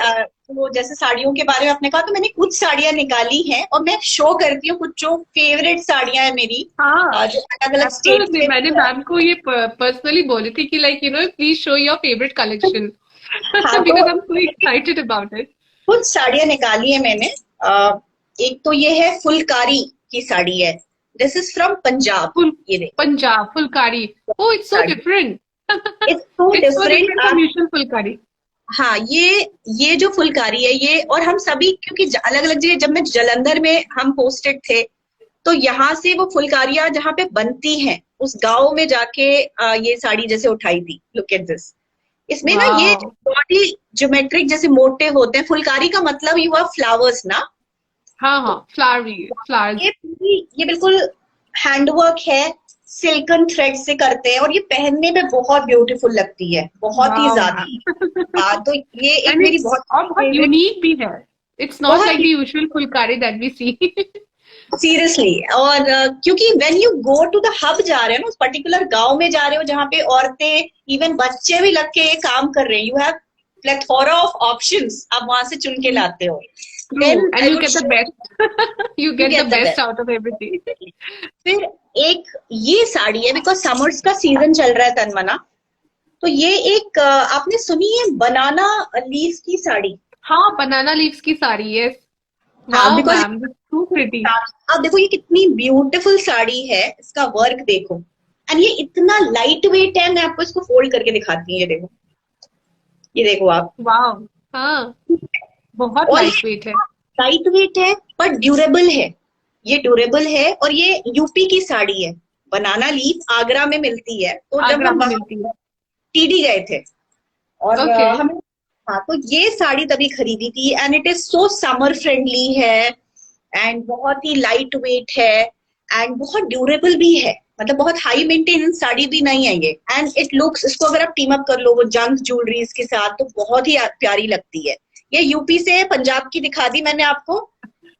तो जैसे साड़ियों के बारे में आपने कहा, तो मैंने कुछ साड़ियां निकाली हैं और मैं शो करती हूँ कुछ जो फेवरेट साड़ियां हैं मेरी, हाँ, जो अलग अलग स्टेट एब्सोल्युटली। से। मैंने मैम को ये पर्सनली बोली थी कि like please show your favourite collection हाँ, तो because I am so excited about it. कुछ साड़ियां निकाली है मैंने। एक तो ये है फुलकारी की साड़ी है, this is from Punjab. Full ये देखो Punjab phulkari. Oh, it's so sari, different. It's so it's so different. Different from usual phulkari. हाँ, ये जो फुलकारी है ये, और हम सभी क्योंकि अलग अलग जगह, जब मैं जलंधर में हम पोस्टेड थे, तो यहाँ से वो फुलकारियां जहाँ पे बनती हैं उस गांव में जाके ये साड़ी जैसे उठाई थी। लुक एट दिस, इसमें ना ये वाओ। बॉडी ज्योमेट्रिक जैसे मोटे होते हैं। फुलकारी का मतलब ही हुआ फ्लावर्स ना। हाँ हाँ, तो फ्लावरी फ्लावर्स। ये बिल्कुल हैंडवर्क है, सिल्कन थ्रेड से करते हैं, और ये पहनने में बहुत ब्यूटीफुल लगती है, बहुत ही वाओ ज्यादा। मैम। तो ये एक एंड मेरी इट्स बहुत और बहुत फेवरेट, यूनिक भी है। इट्स नॉट बहुत like the usual phulkari that we see. Seriously. और क्योंकि when you go to the hub जा रहे हो ना, उस पर्टिकुलर गांव में जा रहे हो जहाँ पे औरतें इवन बच्चे भी लग के ये काम कर रहे हैं, you have plethora of options, आप वहां से चुन के लाते हो। True, then and I you would get the show best. You you get get the the best best. Out of everything. फिर एक ये साड़ी है, बिकॉज समर्स का सीजन चल रहा है तन्मना, तो ये एक आपने सुनी है बनाना लीफ की साड़ी? हाँ, बनाना लीव्स की साड़ी, यस। हाँ, wow because ma'am, too pretty. आप देखो ये कितनी ब्यूटीफुल साड़ी है, इसका वर्क देखो, एंड ये इतना लाइट वेट है। मैं आपको इसको फोल्ड करके दिखाती हूँ, ये देखो, ये देखो आप। वाओ। हाँ, बहुत और लाइट ये वेट है। लाइट वेट है पर ड्यूरेबल है, ये ड्यूरेबल है। और ये यूपी की साड़ी है, बनाना लीफ आगरा में मिलती है। तो जब आगरा हम में वहां मिलती है। टीडी गए थे, और ओके। हमें, हाँ, तो ये साड़ी तभी खरीदी थी। And it is so summer friendly है, एंड बहुत ही लाइट वेट है, एंड बहुत ड्यूरेबल भी है। मतलब बहुत हाई मेंटेनेंस साड़ी भी नहीं है ये। एंड इट लुक्स, इसको अगर आप टीम अप कर लो वो जंक ज्वेलरीज के साथ, तो बहुत ही प्यारी लगती है। ये यूपी से पंजाब की दिखा दी मैंने आपको।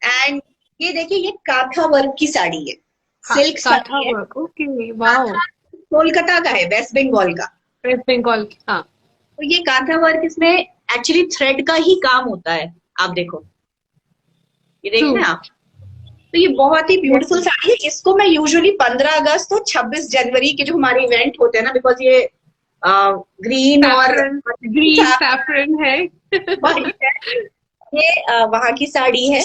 एंड ये देखिए, ये काथा वर्क की साड़ी है, सिल्क काथा साड़ी है। Work, okay, wow. Kantha Kolkata का है, वेस्ट बंगाल का। वेस्ट बंगाल की, हाँ। तो ये काथा वर्क, इसमें एक्चुअली थ्रेड का ही काम होता है। आप देखो, ये देख ट्रू। रहे हैं आप? तो ये बहुत ही यस। ब्यूटीफुल साड़ी है। इसको मैं यूजुअली 15 अगस्त और 26 जनवरी के जो हमारे इवेंट होते हैं ना, बिकॉज ये ग्रीन और सैफरन, ग्रीन सैफरन है। white है, ये वहां की साड़ी है।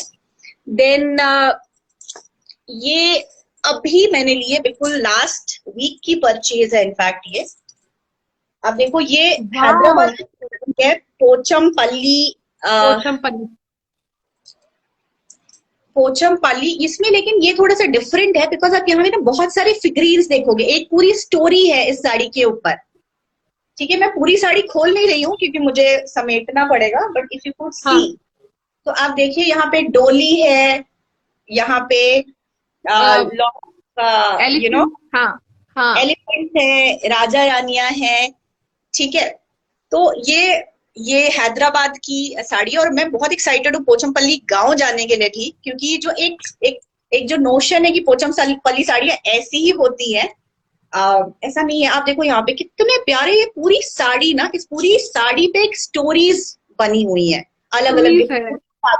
देन ये अभी मैंने लिए, बिल्कुल लास्ट वीक की परचेज है इनफैक्ट ये। अब देखो, ये वाओ। हैदराबाद है, पोचमपल्ली। पोचमपल्ली। पोचमपल्ली इसमें, लेकिन ये थोड़ा सा डिफरेंट है, बिकॉज आप यहाँ पे ना बहुत सारे फिगरीन्स देखोगे, एक पूरी स्टोरी है इस साड़ी के ऊपर। ठीक है, मैं पूरी साड़ी खोल नहीं रही हूँ क्योंकि मुझे समेटना पड़ेगा, but if you could see, हाँ, तो आप देखिए यहाँ पे डोली है, यहाँ पे यू नो एलिफेंट, हाँ हाँ। एलिफेंट है, राजा रानियां हैं। ठीक है, तो ये हैदराबाद की साड़ी है, और मैं बहुत एक्साइटेड हूँ पोचमपल्ली गांव जाने के लिए भी, क्योंकि जो एक जो नोशन है कि पोचमपल्ली साड़ियां ऐसी ही होती है, ऐसा नहीं है। आप देखो यहाँ पे कितने प्यारे, ये पूरी साड़ी ना, इस पूरी साड़ी पे एक स्टोरीज बनी हुई है, अलग अलग। स्टोरीज है,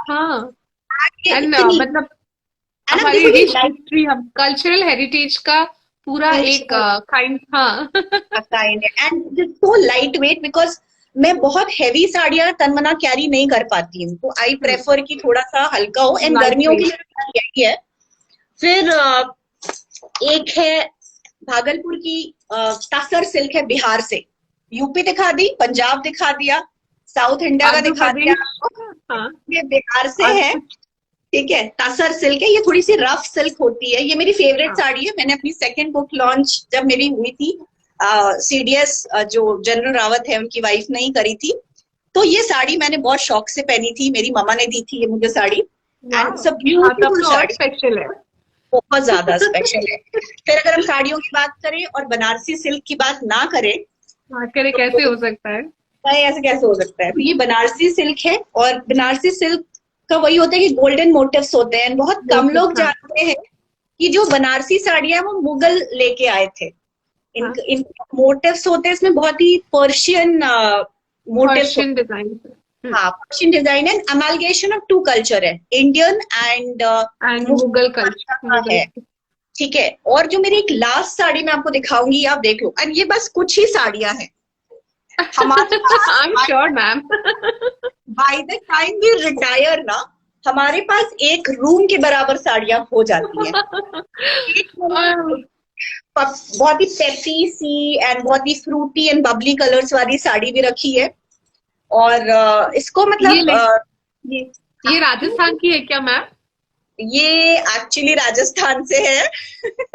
हाँ। ये एंड इतनी, मतलब एंड आप हमारी देखो ये रिच लाइट हिस्ट्री, हम कल्चरल हेरिटेज का पूरा एक काइंड, हाँ। काइंड है, and so light weight, because मैं बहुत हैवी साड़ियां तनमना कैरी नहीं कर पाती हूँ, तो आई प्रेफर कि थोड़ा सा हल्का हो। एंड लाइट गर्मियों के वेट। लिए यही है। फिर एक है भागलपुर की तसर सिल्क है, बिहार से। यूपी दिखा दी, पंजाब दिखा दिया, साउथ इंडिया का आंध्र दिखा दिया प्रदेश, आपको, हाँ। ये बिहार से आज है। कुछ, ठीक है, तसर सिल्क है, ये थोड़ी सी रफ सिल्क होती है। ये मेरी फेवरेट हाँ। साड़ी है। मैंने अपनी सेकंड बुक लॉन्च जब मेरी हुई थी, सीडीएस जो जनरल रावत है उनकी वाइफ नहीं करी थी, तो ये साड़ी मैंने बहुत शौक से पहनी थी। मेरी मामा ने दी थी ये मुझे साड़ी, एंड वाह, इट्स अ हाँ, तब ब्यूटीफुल तो और साड़ी, स्पेशल है। बहुत ज्यादा स्पेशल है। फिर अगर हम साड़ियों की बात करें और बनारसी सिल्क की बात ना करें, हाँ, करे तो कैसे हो सकता है। भाई ऐसे कैसे हो सकता है? तो ये बनारसी सिल्क है, और बनारसी सिल्क का वही होता है कि गोल्डन मोटिव्स होते हैं। बहुत कम मोटिव, लोग हाँ जानते हैं कि जो बनारसी साड़ियां हैं वो मुगल लेके आए थे। इन हाँ। इन मोटिव्स होते हैं इसमें, बहुत ही पर्शियन मोटिव्स होते पर्शियन डिजाइन। हाँ, Persian design and amalgamation of two culture है, इंडियन एंड एंड मुगल का कल्चर। है। ठीक है, और जो मेरी एक लास्ट साड़ी मैं आपको दिखाऊंगी, आप देख लो, एंड ये बस कुछ ही साड़ियां हैं हमारे पास। I am sure ma'am. By the time we retire ना, हमारे पास एक रूम के बराबर साड़ियां हो जाती हैं। एक मैंने बहुत ही पेपी सी एंड बहुत ही फ्रूटी एंड बबली कलर्स वाली साड़ी भी रखी है, और इसको ये मतलब ये ये राजस्थान की है क्या मैम? ये एक्चुअली राजस्थान से है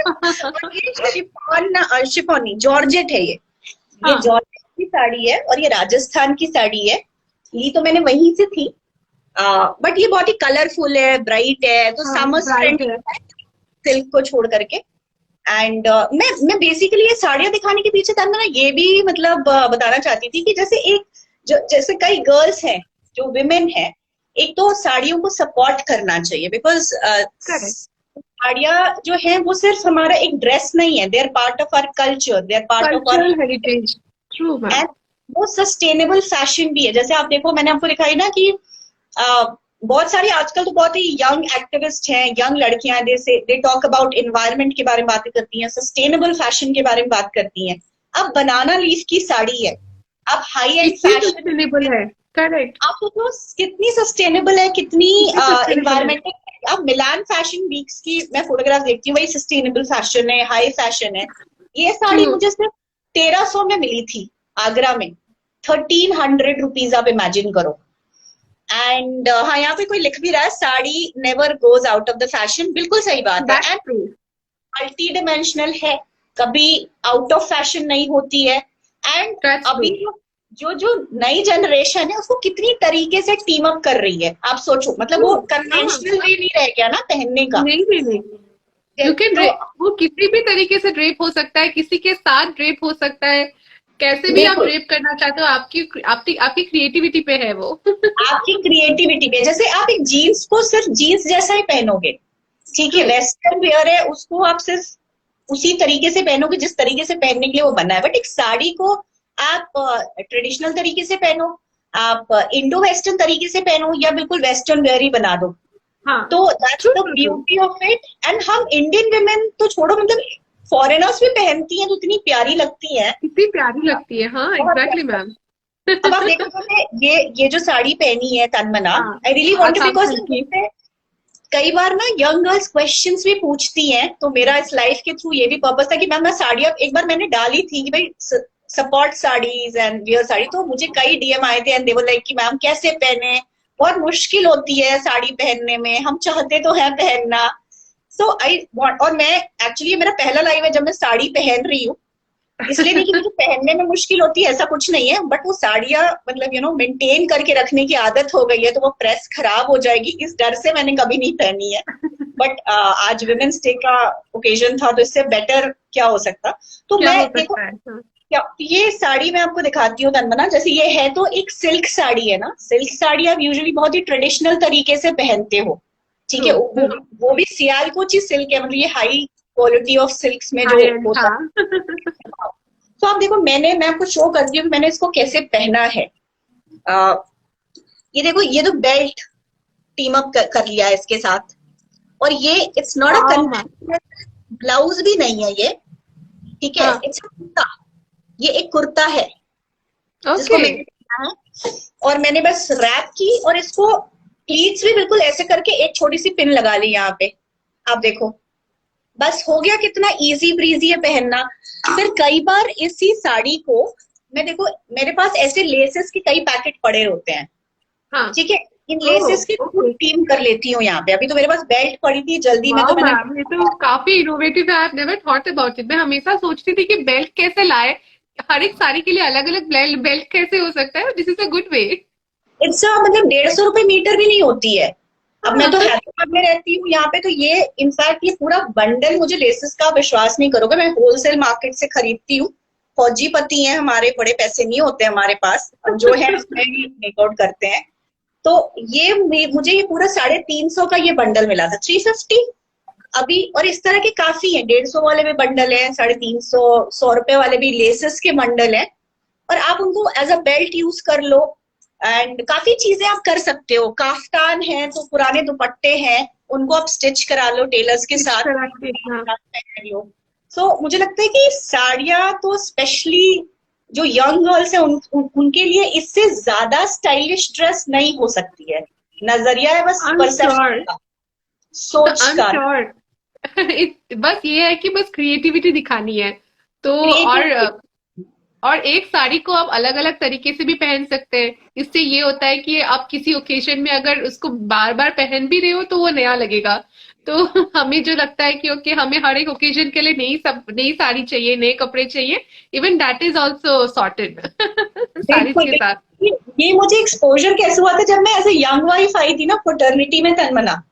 और ये शिफॉन नहीं, जॉर्जेट है ये हाँ जॉर्जेट की साड़ी है और ये राजस्थान की साड़ी है। ली तो मैंने वहीं से थी, बट ये बहुत ही कलरफुल है, ब्राइट है, तो हाँ, समर्स ब्राइट फ्रेंडली है। है सिल्क को छोड़ करके। एंड मैं बेसिकली ये साड़ियां दिखाने के पीछे था, मैं ये भी मतलब बताना चाहती थी कि जैसे जैसे कई गर्ल्स हैं जो विमेन है, एक तो साड़ियों को सपोर्ट करना चाहिए, बिकॉज करेक्ट। साड़ियां जो है वो सिर्फ हमारा एक ड्रेस नहीं है, they are part of our culture, they are part of our, cultural heritage. True ma'am. And वो सस्टेनेबल फैशन भी है। जैसे आप देखो, मैंने आपको दिखाई ना कि बहुत सारी आजकल तो बहुत ही यंग एक्टिविस्ट हैं, यंग लड़कियां, दे टॉक अबाउट एनवायरनमेंट के बारे में बातें करती हैं, सस्टेनेबल फैशन के बारे में बात करती हैं। अब बनाना लीफ की साड़ी है, अब हाई एंड कितनी फैशन, सस्टेनेबल है। करेक्ट। आप सोचो कितनी सस्टेनेबल है, कितनी कितनी सस्टेनेबल है। इन्वायरमेंटल। अब मिलान फैशन वीक्स की मैं फोटोग्राफ देखती हूँ, वही सस्टेनेबल फैशन है, हाई फैशन है। ये साड़ी ट्रू। मुझे सिर्फ 1300 में मिली थी आगरा में, 1300 रुपीज, आप इमेजिन करो। एंड हाँ, यहाँ पे कोई लिख भी रहा है, sari never goes out of the fashion, बिल्कुल सही बात है। That's and true. Multi dimensional है, कभी आउट ऑफ फैशन नहीं होती है। And that's true. अभी जो जो नई जनरेशन है उसको कितनी तरीके से टीम अप कर रही है, आप सोचो, मतलब ट्रू। वो हाँ। कन्वेंशनल वे नहीं रह गया ना पहनने का। नहीं नहीं नहीं। यू कैन तो वो किसी भी तरीके से ड्रेप हो सकता है, किसी के साथ ड्रेप हो सकता है, कैसे भी आप बिल्कुल, ड्रेप करना चाहते हो, आपकी आपकी आपकी क्रिएटिविटी पे है वो। आपकी क्रिएटिविटी पे, जैसे आप एक जीन्स को सिर्फ जीन्स जैसा ही पहनोगे, ठीक है, ट्रू। वेस्टर्न वेयर है, उसको आप सिर्फ उसी तरीके से पहनोगे जिस तरीके से पहनने के लिए वो बना है। बट एक साड़ी को आप ट्रेडिशनल तरीके से पहनो, आप इंडो वेस्टर्न तरीके से पहनो, या बिल्कुल वेस्टर्न वेयर ही बना दो, हाँ। तो that's true the true true. Beauty of it. And हम इंडियन वुमेन तो छोड़ो, मतलब फॉरेनर्स भी पहनती हैं तो इतनी प्यारी लगती हैं, कितनी प्यारी लगती है। हाँ बहुत एग्जैक्टली प्यारी। मैम। अब आप देखो, जैसे ये जो साड़ी पहनी है तन्मना, हाँ। I really want to, Assam because silk की। कई बार ना यंग गर्ल्स क्वेश्चंस भी पूछती हैं, तो मेरा इस लाइफ के थ्रू ये भी पर्पस था कि मैम मैं साड़ियाँ एक बार मैंने डाली थी कि भाई support saris and wear sari, तो मुझे कई डीएम आए थे एंड दे वर लाइक कि मैम कैसे पहने, बहुत मुश्किल होती है साड़ी पहनने में, हम चाहते तो है पहनना। सो आई वांट, और मैं एक्चुअली मेरा पहला लाइव है जब मैं साड़ी पहन रही हूँ, इसलिए नहीं कि मुझे पहनने में मुश्किल होती है, ऐसा कुछ नहीं है, बट वो साड़ियाँ मतलब मेंटेन करके रखने की आदत हो गई है, तो वो प्रेस खराब हो जाएगी इस डर से मैंने कभी नहीं पहनी है। बट आज वुमेन्स डे का ओकेजन था, तो इससे बेटर क्या हो सकता। तो क्या मैं हो देखो, सकता है। हाँ। ये साड़ी मैं आपको दिखाती हूँ तन्मना, जैसे ये है तो एक सिल्क साड़ी है ना, सिल्क साड़ी आप यूजुअली बहुत ही ट्रेडिशनल तरीके से पहनते हो, ठीक ट्रू। है, वो भी सियालकोची सिल्क है, मतलब ये हाई क्वालिटी ऑफ सिल्क्स में जो हाई एंड। होता हाँ। है। तो आप देखो, मैं आपको शो करती हूँ कि मैंने इसको कैसे पहना है। आ, ये देखो, ये तो बेल्ट टीम अप कर लिया है इसके साथ, और ये it's not a wow ma'am. Conventional blouse भी नहीं है ये, ठीक है, हाँ। इट्स कुर्ता, ये एक कुर्ता है जिसको ओके। मैंने पहना है, और मैंने बस रैप की, और इसको प्लीट्स भी बिल्कुल ऐसे करके एक छोटी सी पिन लगा ली यहाँ पे, आप देखो, बस हो गया, कितना इजी ब्रीजी है पहनना। फिर कई बार इसी साड़ी को मैं देखो, मेरे पास ऐसे लेसेस के कई पैकेट पड़े होते हैं, हाँ। ठीक है, इन ओह लेसेस की खुद ओके। टीम कर लेती हूँ यहाँ पे। अभी तो मेरे पास बेल्ट पड़ी थी जल्दी में, तो वाओ मैंने, मैम, ये तो काफी इनोवेटिव है। I have never thought about it. मैं हमेशा सोचती थी कि बेल्ट कैसे लाए, हर एक साड़ी के लिए अलग अलग बेल्ट कैसे हो सकता है। This is a good way. It's मतलब 150 रुपए मीटर भी नहीं होती है। अब मैं हाँ। तो हैदराबाद में रहती हूँ यहाँ पे, तो ये इनफैक्ट ये पूरा बंडल मुझे लेसेस का, विश्वास नहीं करोगे, मैं होलसेल मार्केट से खरीदती हूँ। फौजी पति हैं हमारे, बड़े पैसे नहीं होते हमारे पास, अब जो है उसमें ही मेक आउट करते हैं। तो ये मुझे ये पूरा 350 का ये बंडल मिला था, 350 अभी। और इस तरह के काफी हैं, 150 वाले भी बंडल है, 350, 100 रुपए वाले भी लेसेस के बंडल है, और आप उनको एज अ बेल्ट यूज कर लो, एंड काफी चीजें आप कर सकते हो, काफ्तान है तो पुराने दुपट्टे हैं उनको आप स्टिच करा लो टेलर्स के स्टिच साथ, करा के, हाँ। पहन लो। सो मुझे लगता है कि साड़ियाँ तो स्पेशली जो यंग गर्ल्स है उनके लिए इससे ज्यादा स्टाइलिश ड्रेस नहीं हो सकती है। नजरिया है बस, आई एम परसेप्शन श्योर, का, सोच आई एम का, श्योर। बस ये है कि बस क्रिएटिविटी दिखानी है तो। क्रिएटिविटी। और एक साड़ी को आप अलग अलग तरीके से भी पहन सकते हैं। इससे ये होता है कि आप किसी ओकेजन में अगर उसको बार बार पहन भी रहे हो तो वो नया लगेगा। तो हमें जो लगता है कि ओके, हमें हर एक ओकेजन के लिए नई साड़ी चाहिए, नए कपड़े चाहिए, even that is also sorted saris बिल्कुल के साथ। बिल्कुल, ये मुझे एक्सपोजर कैसे हुआ था जब मैं एज ए यंग वाइफ आई थी ना फर्टर्निटी में तन्मना।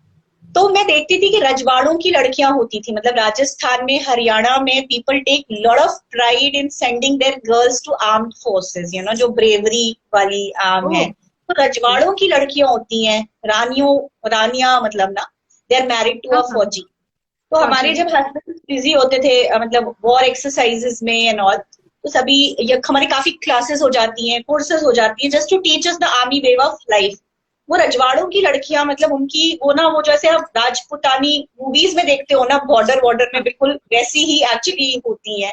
तो मैं देखती थी कि रजवाड़ों की लड़कियां होती थी, मतलब राजस्थान में, हरियाणा में, people take lot of pride in sending their girls to armed forces, जो ब्रेवरी वाली आर्म ओह, है। तो रजवाड़ों की लड़कियां होती हैं, रानियों, रानियां मतलब ना, दे आर मैरिड टू हाँ अ हाँ, फौजी। तो हमारे फौजी। जब हस्बैंड बिजी होते थे मतलब वॉर एक्सरसाइजेस में एंड ऑल, तो सभी हमारी काफी क्लासेस हो जाती हैं, कोर्सेज हो जाती हैं just to teach us the army way of life. वो रजवाड़ों की लड़कियां, मतलब उनकी वो ना, वो जैसे आप राजपुतानी मूवीज में देखते हो ना, बॉर्डर बॉर्डर में, हाँ, बिल्कुल वैसी ही एक्चुअली होती हैं।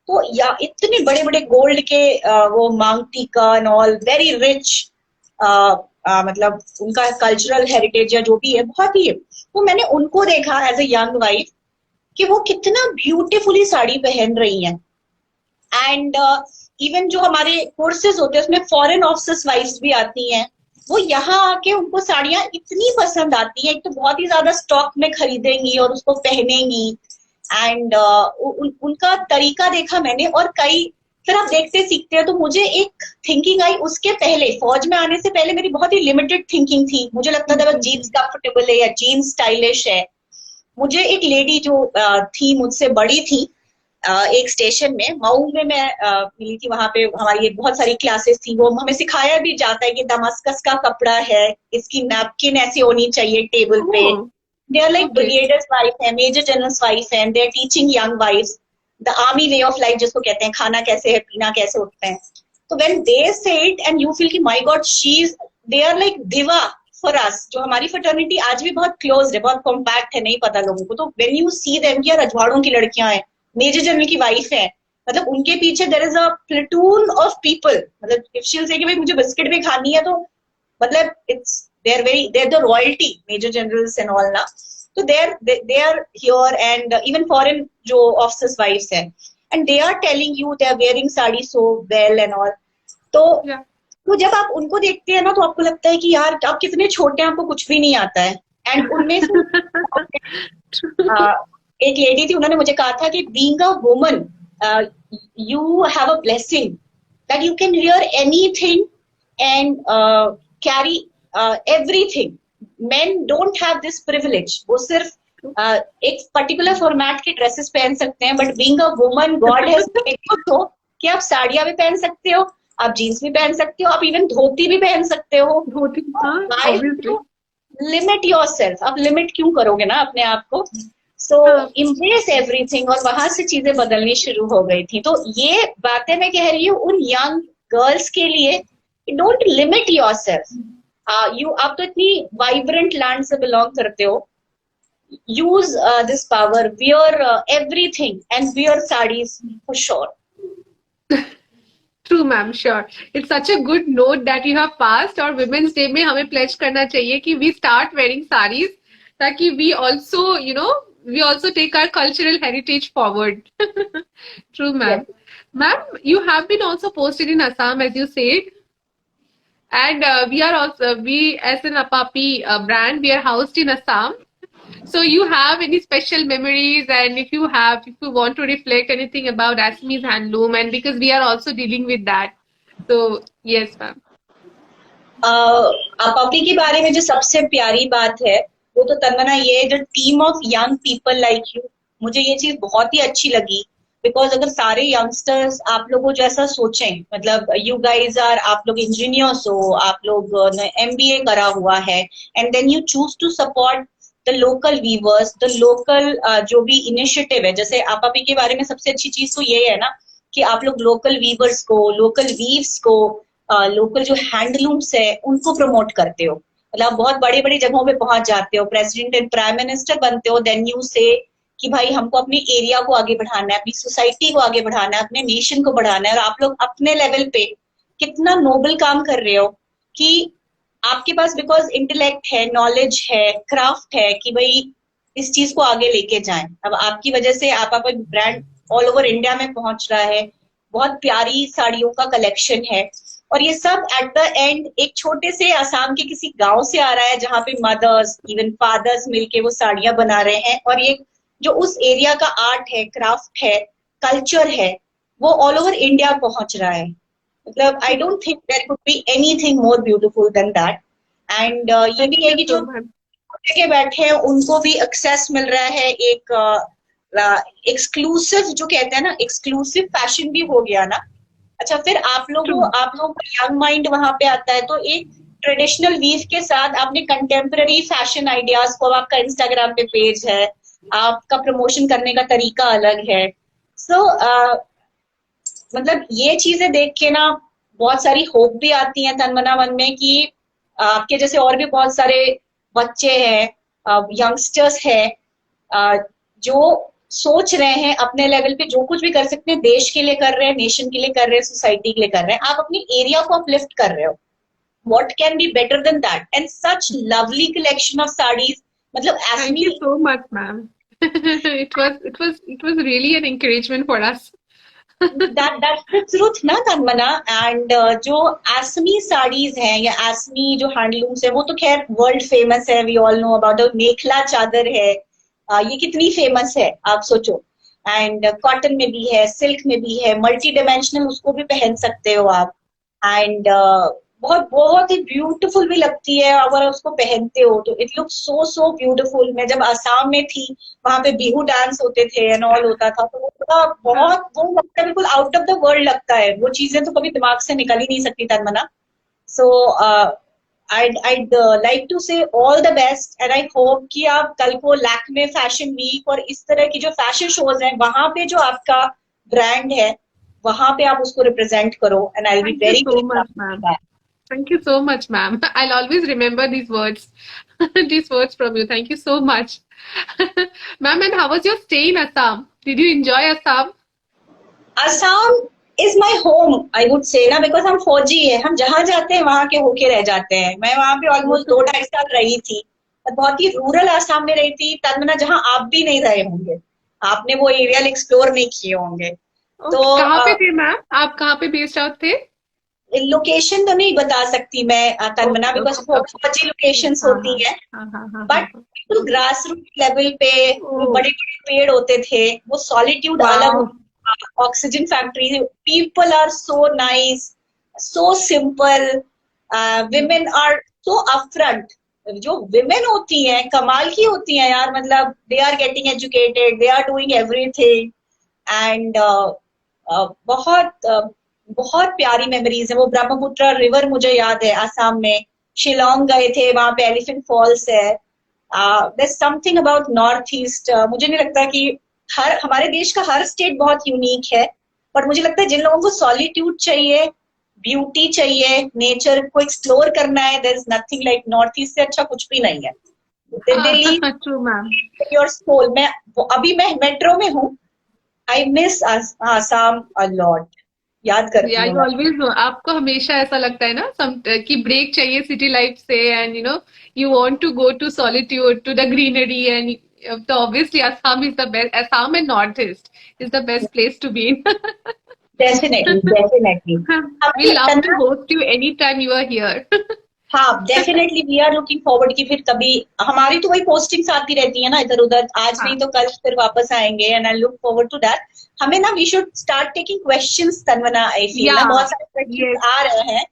तो या इतने बड़े बड़े गोल्ड के वो मांग टीका एंड ऑल, वेरी रिच, मतलब उनका कल्चरल हेरिटेज या जो भी है बहुत ही है। तो मैंने उनको देखा एज ए यंग वाइफ कि वो कितना ब्यूटीफुली साड़ी पहन रही हैं। एंड इवन जो हमारे कोर्सेज होते हैं उसमें फॉरेन ऑफिसर्स वाइफ्स भी आती हैं, वो यहाँ आके उनको साड़ियां इतनी पसंद आती हैं, एक तो बहुत ही ज्यादा स्टॉक में खरीदेंगी और उसको पहनेंगी। एंड उनका तरीका देखा मैंने, और कई, फिर आप देखते सीखते हैं। तो मुझे एक थिंकिंग आई, उसके पहले फौज में आने से पहले मेरी बहुत ही लिमिटेड थिंकिंग थी, मुझे लगता था बस जीन्स कंफर्टेबल है या जीन्स स्टाइलिश है। मुझे एक लेडी जो थी, मुझसे बड़ी थी, एक स्टेशन में मऊ में मैं मिली थी, वहां पे हमारी एक बहुत सारी क्लासेस थी, वो हमें सिखाया भी जाता है कि दमास्कस का कपड़ा है, इसकी नैपकिन ऐसी होनी चाहिए टेबल पे। Oh, they are like okay. Brigadier's wife है, मेजर जनरल्स वाइफ है, they are teaching young wives the army way of life, जिसको कहते हैं खाना कैसे है, पीना कैसे उठते हैं। तो when they say it and you feel कि my god, she is, they are like diva for us. जो हमारी फर्टर्निटी आज भी बहुत क्लोज है, बहुत कॉम्पैक्ट है, नहीं पता लोगों को, तो व्हेन यू सी देम, कि रजवाड़ों की लड़कियां हैं, मेजर जनरल की वाइफ है, मतलब उनके पीछे there is a platoon of people. मतलब इफ शी विल से कि भाई मुझे बिस्किट भी खानी है, तो मतलब it's, they are very, they are the royalty, major generals and all ना। तो they are here, and even foreign जो ऑफिसर्स वाइफ्स हैं, and they are telling you they are wearing sari so well and all. तो या, तो जब आप उनको देखते हैं ना, तो आपको लगता है कि यार आप कितने छोटे हैं, आपको कुछ भी नहीं आता है। एंड उनमें से एक लेडी थी, उन्होंने मुझे कहा था कि being a woman you have a blessing that you can wear anything and carry everything. Main don't have this privilege, वो सिर्फ एक पर्टिकुलर फॉर्मेट के ड्रेसेस पहन सकते हैं, but being a woman God has तो कि आप साड़ियां भी पहन सकते हो, आप जीन्स भी पहन सकते हो, आप इवन धोती भी पहन सकते हो। धोती, हाँ, why obviously. Limit yourself, आप लिमिट क्यों करोगे ना अपने आप को। सो हाँ, इम्प्रेस एवरीथिंग, और वहां से चीजें बदलनी शुरू हो गई थी। तो ये बातें मैं कह रही हूँ उन यंग गर्ल्स के लिए, don't limit your self. You, आप तो इतनी वाइब्रेंट लैंड से बिलोंग करते हो, use this power, wear everything, and wear sarees for sure. True ma'am, sure. It's such a good note that you have passed. और वुमेन्स डे में हमें प्लेज करना चाहिए कि वी स्टार्ट वेयरिंग साड़ीज, ताकि we also we also take our cultural heritage forward. True ma'am. Yes. Ma'am, you have been also posted in Assam, as you said, and we are also, we as an Apapi brand, we are housed in Assam. So you have any special memories, and if you have, if you want to reflect anything about Assamese handloom, and because we are also dealing with that. So yes, ma'am. Puppy के बारे में जो सबसे प्यारी बात है वो तो तन्मना ये है, जो team of young people like you, मुझे ये चीज बहुत ही अच्छी लगी। बिकॉज अगर सारे यंगस्टर्स आप लोगों जैसा सोचें, मतलब यू गाइज आर, आप लोग इंजीनियर्स हो, आप लोग ने एमबीए करा हुआ है, and then you choose to support the local weavers, the local जो भी इनिशिएटिव है। जैसे आपापी के बारे में सबसे अच्छी चीज तो ये है ना कि आप लोग लोकल वीवर्स को, लोकल वीव्स को लोकल जो हैंडलूम्स है उनको प्रमोट करते हो, मतलब बहुत बड़ी बड़ी जगहों पे पहुंच जाते हो, प्रेसिडेंट एंड प्राइम मिनिस्टर बनते हो, देन यू से कि भाई हमको अपने एरिया को आगे बढ़ाना है, अपनी सोसाइटी को आगे बढ़ाना है, अपने नेशन को बढ़ाना है, और आप लोग अपने लेवल पे कितना नोबल काम कर रहे हो कि आपके पास बिकॉज इंटेलेक्ट है, नॉलेज है, क्राफ्ट है कि भाई इस चीज को आगे लेके जाएं। अब आपकी वजह से आपका ब्रांड ऑल ओवर इंडिया में पहुंच रहा है, बहुत प्यारी साड़ियों का कलेक्शन है, और ये सब एट द एंड एक छोटे से आसाम के किसी गांव से आ रहा है जहां पे मदर्स इवन फादर्स मिलके वो साड़ियां बना रहे हैं, और ये जो उस एरिया का आर्ट है, क्राफ्ट है, कल्चर है, वो ऑल ओवर इंडिया पहुंच रहा है। मतलब I don't think there could be anything more beautiful than that. And ये भी है कि जो के बैठे हैं उनको भी एक्सेस मिल रहा है, एक एक्सक्लूसिव जो कहते हैं ना, एक्सक्लूसिव फैशन भी हो गया ना। अच्छा, फिर आप लोग यंग माइंड वहां पे आता है, तो एक ट्रेडिशनल वीव के साथ आपने कंटेम्पररी फैशन आइडियाज को, आपका इंस्टाग्राम पे पेज है, आपका प्रमोशन करने का तरीका अलग है। सो मतलब ये चीजें देख के ना बहुत सारी होप भी आती है तन मना मन में कि आपके जैसे और भी बहुत सारे बच्चे हैं, यंगस्टर्स हैं, जो सोच रहे हैं अपने लेवल पे जो कुछ भी कर सकते हैं, देश के लिए कर रहे हैं, नेशन के लिए कर रहे हैं, सोसाइटी के लिए कर रहे हैं, आप अपनी एरिया को अपलिफ्ट कर रहे हो। What can be better than that, and such lovely collection of saris. मतलब Thank you so much, ma'am. It was really an encouragement for us. that's the truth ना तन्मना। एंड जो असमी साड़ीज हैं या असमी जो हैंडलूम्स है वो तो खैर वर्ल्ड फेमस है, वी ऑल नो अबाउट। मेखला चादर है, ये कितनी फेमस है आप सोचो। एंड कॉटन में भी है, सिल्क में भी है, मल्टी डिमेंशनल उसको भी पहन सकते हो आप। एंड बहुत बहुत ही ब्यूटीफुल भी लगती है अगर उसको पहनते हो तो। It look so so beautiful. मैं जब आसाम में थी वहां पे बिहू डांस होते थे एंड ऑल होता था, तो वो थोड़ा बहुत वो लगता है, बिल्कुल आउट ऑफ द वर्ल्ड लगता है। वो चीजें तो कभी दिमाग से निकल ही नहीं सकती तन्मना। सो I'd like to say all the best and I hope कि आप कल को लैक्मे फैशन वीक और इस तरह की जो फैशन शोज हैं वहां पे जो आपका ब्रांड है वहां पे आप उसको रिप्रेजेंट करो। And I will be Thank you very so much, ma'am. Thank you so much, ma'am. I'll always remember these words, these words from you. Thank you so much. Ma'am, and how was your stay in Assam? Did you enjoy Assam? Assam is my home I would say ना, बिकॉज हम फौजी है, हम जहां जाते हैं वहां के होके रह जाते हैं। मैं वहां पे ऑलमोस्ट 2-2.5 साल रही थी, बहुत ही रूरल आसाम में रही थी तन्मना, जहां आप भी नहीं रहे होंगे, आपने वो एरिया एक्सप्लोर नहीं किए होंगे। तो कहाँ पे थे मैम? आप कहाँ पे बेस्ड आउट थे? लोकेशन तो नहीं बता सकती मैं तन्मना, बिकॉज फौजी लोकेशंस होती है, बट बिल्कुल ग्रास रूट लेवल पे वो बड़े बड़े पेड़ होते थे, वो सॉलिट्यूड अलग, oxygen factory, people are so nice, so simple, women are so upfront. जो विमेन होती हैं कमाल की होती हैं यार, मतलब they are getting educated, they are doing everything. And बहुत बहुत प्यारी मेमोरीज है। वो ब्रह्मपुत्र रिवर मुझे याद है, आसाम में शिलोंग गए थे, वहां पे एलिफेंट फॉल्स है। there's something about north east. मुझे नहीं लगता कि हर हमारे देश का हर स्टेट बहुत यूनिक है, पर मुझे लगता है जिन लोगों को सॉलिट्यूड चाहिए, ब्यूटी चाहिए, नेचर को एक्सप्लोर करना है, there is nothing like north east से अच्छा कुछ भी नहीं है। Delhi your soul. अभी मैं मेट्रो में हूँ, I miss Assam a lot, याद करती हूँ। you always know, आपको हमेशा ऐसा लगता है ना कि ब्रेक चाहिए सिटी लाइफ से, and you want to go to solitude, to the greenery, and so obviously Assam is the best. Assam and Northeast is the best place to be in. Definitely definitely We love to host you anytime you are here. हाँ definitely we are looking forward कि फिर कभी हमारी तो वही पोस्टिंग्स आती रहती है ना इधर उधर, आज नहीं तो कल फिर वापस आएंगे, and I look forward to that. हमें ना we should start taking questions तन्वना, आई फील ना बहुत सारे क्वेश्चंस आ रहे हैं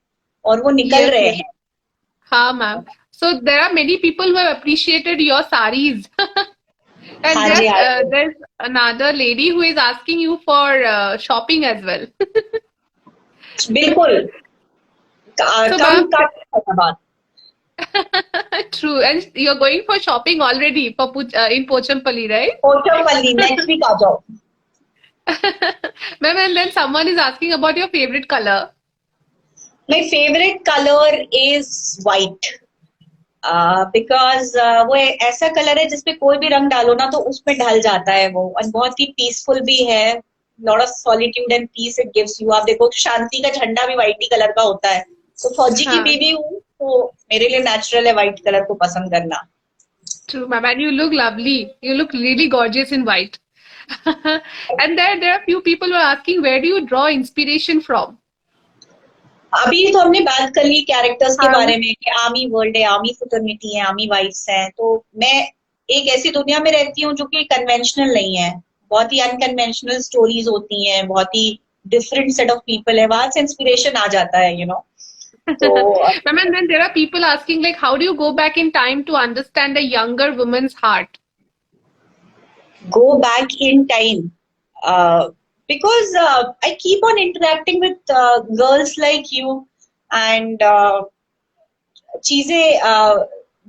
और वो निकल रहे हैं। हाँ ma'am, so there are many people who have appreciated your sarees. And there's another lady who is asking you for shopping as well. बिल्कुल True, and you're going for shopping already for in Pochampally, right? Pochampally next week आ जाओ। Ma'am, and then someone is asking about your favorite color. My favorite color is white. Because वो ऐसा कलर है जिसपे कोई भी रंग डालो ना तो उसमें ढल जाता है वो, और बहुत ही पीसफुल भी है. Lot of solitude and peace it gives you. आप देखो शांति का झंडा भी व्हाइट ही कलर का होता है. तो फौजी की हाँ, बीवी हूँ तो मेरे लिए नेचुरल है व्हाइट कलर को पसंद करना. true, ma'am. And you look lovely. You look really gorgeous in white. And there are few people who are asking, where do you draw inspiration from? अभी तो हमने बात कर ली कैरेक्टर्स के हाँ, बारे में कि आर्मी वर्ल्ड है, आर्मी फ्रेटर्निटी है, आर्मी वाइफ्स हैं. तो मैं एक ऐसी दुनिया में रहती हूँ जो कि कन्वेंशनल नहीं है. बहुत ही अनकन्वेंशनल स्टोरीज होती हैं, बहुत ही डिफरेंट सेट ऑफ पीपल है, वहां से इंस्पिरेशन आ जाता है, यू नो. तो ma'am, and then there are people asking, like, how do you go back in time to understand a younger woman's heart? go back in time, because I keep on interacting with girls like you, and चीजें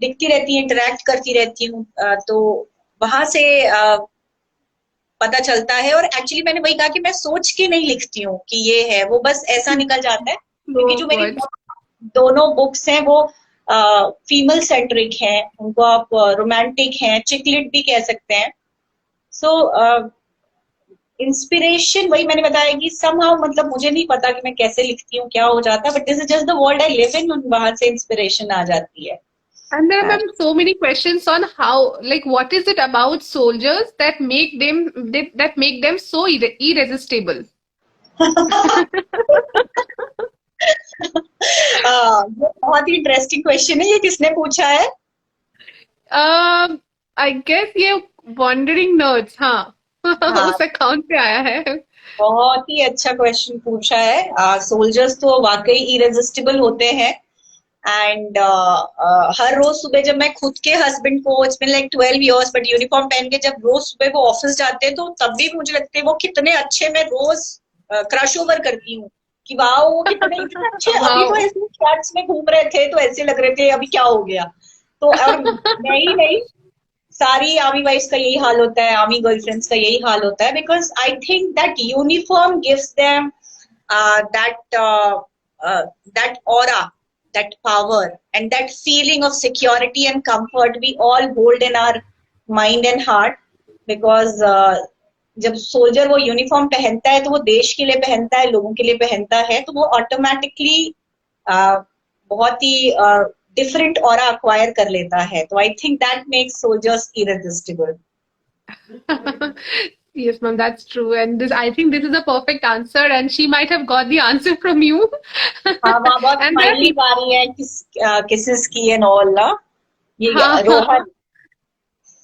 दिखती रहती हैं, इंटरेक्ट करती रहती हूँ. तो वहां से पता चलता है. और एक्चुअली मैंने वही कहा कि मैं सोच के नहीं लिखती हूँ कि ये है वो, बस ऐसा निकल जाता है. क्योंकि No जो मेरी words. दोनों बुक्स हैं वो फीमेल सेंट्रिक हैं, उनको आप रोमांटिक हैं, चिकलिट भी कह सकते हैं. सो इंस्पिरेशन वही मैंने बताया कि समहाउ, मतलब मुझे नहीं पता कि मैं कैसे लिखती हूँ, क्या हो जाता है, but this is just the world I live in. वहां से इंस्पिरेशन आ जाती है. And there are, ma'am, so many questions on how, like, what is it about soldiers that make them so irresistible? ये बहुत ही इंटरेस्टिंग क्वेश्चन है. ये किसने पूछा है? I guess ये wandering nerds, हाँ. हाँ, उस अकाउंट पे आया है. बहुत ही अच्छा क्वेश्चन पूछा है. सोल्जर्स तो वाकई इरेजिस्टिबल होते हैं. एंड हर रोज सुबह जब मैं खुद के हस्बैंड को, it's been like 12 years, but uniform पहन के जब रोज सुबह वो ऑफिस जाते हैं तो तब भी मुझे लगते हैं वो कितने अच्छे. मैं रोज क्रश ओवर करती हूँ कि वाह वो कितने इतने अच्छे. अभी तो Wow. ऐसे फ्लैट्स में घूम रहे थे तो ऐसे लग रहे थे अभी क्या हो गया. तो और मैं ही नहीं, सारी आर्मी वाइफ्स का यही हाल होता है, आर्मी गर्लफ्रेंड्स का यही हाल होता है. Because I think that uniform gives them that that aura, that power, and that feeling of security and comfort we all hold in our mind and heart. Because जब सोल्जर वो यूनिफॉर्म पहनता है तो वो देश के लिए पहनता है, लोगों के लिए पहनता है, तो वो ऑटोमेटिकली बहुत ही डिफरेंट ऑरा अक्वायर कर लेता है. तो I think that makes soldiers irresistible. Yes, ma'am, that's true. And this, I think this is a perfect answer, and she might have got the answer from you. हाँ, वहाँ बहुत And there are स्माइली आ रही है किसेस की एंड ऑल ना. ये हाँ, रोहन,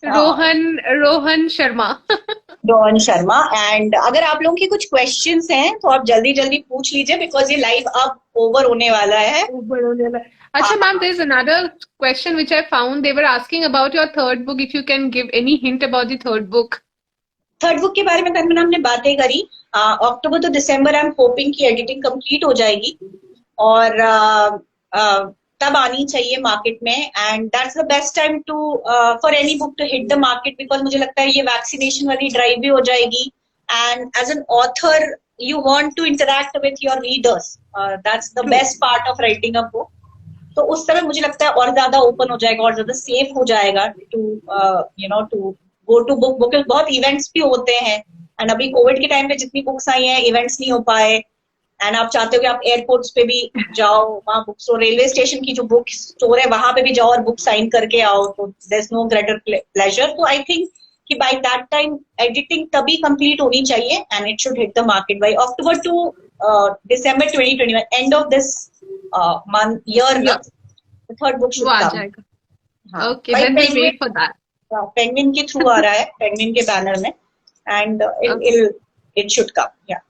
हाँ, रोहन शर्मा. रोहन शर्मा. एंड अगर आप लोगों के कुछ क्वेश्चंस हैं तो आप जल्दी जल्दी पूछ लीजिए, बिकॉज ये लाइव अब ओवर होने वाला है. Acha, ma'am, there's another question which I found. They were asking about your third book, if you can give any hint about the third book. Third book के बारे में तनमना हमने बातें करी. October to December I am hoping की एडिटिंग कंप्लीट हो जाएगी और तब आनी चाहिए मार्केट में. And that's the best time to for any book to hit the market, because मुझे लगता है ये वैक्सीनेशन वाली ड्राइव भी हो जाएगी. And as an author you want to interact with your readers. That's the True. Best part of writing a book. तो उस समय मुझे लगता है और ज्यादा ओपन हो जाएगा और ज्यादा सेफ हो जाएगा to you know to go to book. Book बहुत इवेंट्स भी होते हैं. एंड अभी कोविड के टाइम पे जितनी बुक्स आई हैं इवेंट्स नहीं हो पाए. एंड आप चाहते हो कि आप एयरपोर्ट्स पे भी जाओ, वहाँ बुक स्टोर, रेलवे स्टेशन की जो बुक स्टोर है वहां पे भी जाओ और बुक साइन करके आओ. तो there is no greater pleasure. तो आई थिंक कि बाय दैट टाइम एडिटिंग तभी कंप्लीट होनी चाहिए and it should hit the market by October to December 2021, and of this month year ना. Yeah, थर्ड बुक वो शुड आ कम. जाएगा. हाँ, Okay, भाई then we'll Penguin, wait for that. Penguin के थ्रू आ रहा है, पेंगुइन के बैनर में. And Okay. इट शुड कम. या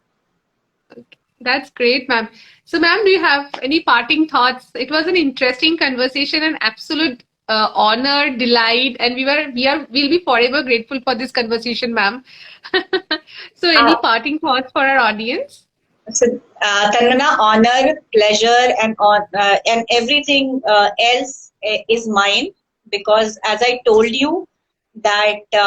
Okay. That's great, ma'am. So, ma'am, do you have any parting thoughts? It was an interesting conversation, an absolute honor, delight, and we'll be forever grateful for this conversation, ma'am. So, any parting thoughts for our audience? so, Tanmana, honor, pleasure, and everything else is mine, because as I told you that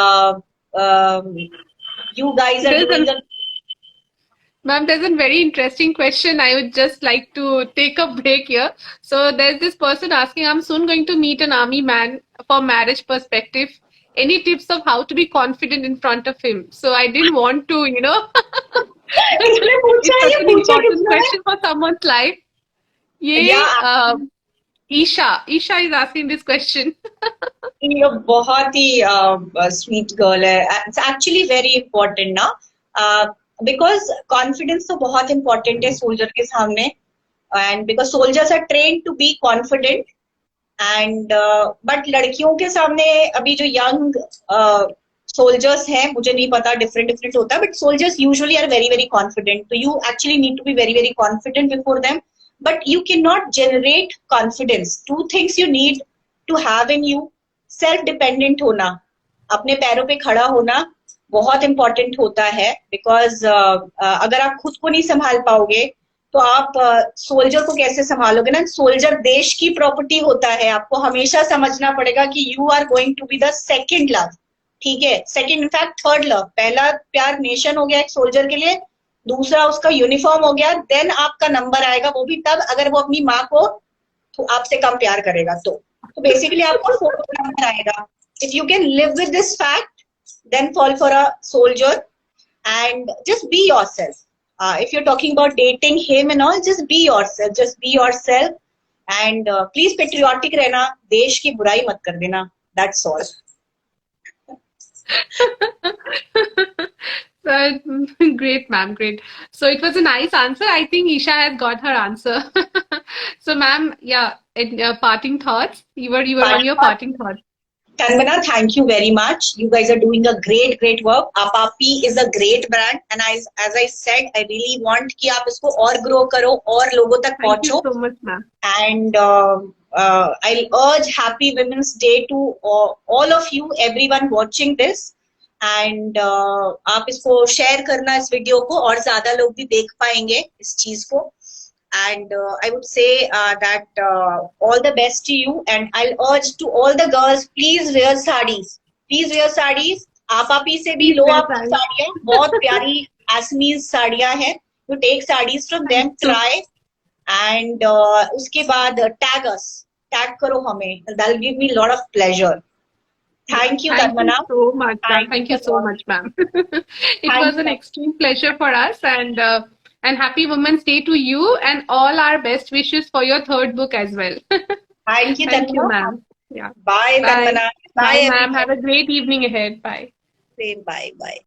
you guys are There's doing a a Ma'am, there's a very interesting question. I would just like to take a break here. So there's this person asking, I'm soon going to meet an army man for marriage perspective. Any tips of how to be confident in front of him? So I didn't want to, इसने पूछा it's है, such ये an पूछा important किसने question for someone's life. है? ये Isha is asking this question. ये बहुत ही स्वीट गर्ल है. इट्स एक्चुअली वेरी इंपॉर्टेंट ना, बिकॉज कॉन्फिडेंस तो बहुत इंपॉर्टेंट है सोल्जर के सामने. And because soldiers are train to be confident. And but लड़कियों के सामने अभी जो यंग सोल्जर्स हैं, मुझे नहीं पता, डिफरेंट डिफरेंट होता है, but soldiers usually are very very confident. तो you actually need to be very very confident before them. But you can not generate confidence. Two things you need to have in you. Self dependent होना, अपने पैरों पे खड़ा होना बहुत इंपॉर्टेंट होता है. बिकॉज अगर आप खुद को नहीं संभाल पाओगे तो आप सोल्जर को कैसे संभालोगे ना. सोल्जर देश की प्रॉपर्टी होता है. आपको हमेशा समझना पड़ेगा कि you are going to be the second love. ठीक है, सेकेंड इनफैक्ट थर्ड लव. पहला प्यार नेशन हो गया एक सोल्जर के लिए, दूसरा उसका यूनिफॉर्म हो गया, देन आपका नंबर आएगा, वो भी तब अगर वो अपनी माँ को तो आपसे कम प्यार करेगा. तो बेसिकली आपका फोर्थ नंबर आएगा. If you can live with this fact, then fall for a soldier and just be yourself. If you're talking about dating him and all, just be yourself. Just be yourself. And please patriotic रहना, देश की बुराई मत कर देना. That's all. So, great, ma'am, great. So it was a nice answer. I think Isha has got her answer. So, ma'am, yeah, parting thoughts. You were on your parting thoughts. Tanmana, thank you very much. You guys are doing a great work. Apapi is a great brand, and as I said, I really want कि आप इसको और grow करो और लोगों तक Thank you पहुंचो. so much, ma'am. And I'll urge Happy Women's Day to all of you, everyone watching this. And आप इसको share करना इस वीडियो को, और ज्यादा लोग भी देख पाएंगे इस चीज को. And I would say that all the best to you. And I'll urge to all the girls, please wear sarees. Please wear sarees. आप ही से भी Please लो wear आप sarees. साड़ियाँ, बहुत प्यारी Assamese साड़ियाँ हैं. You take sarees from them, try. And उसके बाद tag us. Tag करो हमें. That'll give me a lot of pleasure. Thank you, Thank you Tanmana. so much, ma'am. Thank you a so lot. much, ma'am. It Thank was an you. extreme pleasure for us, and happy Women's Day to you, and all our best wishes for your third book as well. Thank you, Thank you, Tanmana. ma'am. Yeah. Bye, Bye. Tanmana. Bye, Bye, ma'am. Have everyone. a great evening ahead. Bye. Same, bye, bye.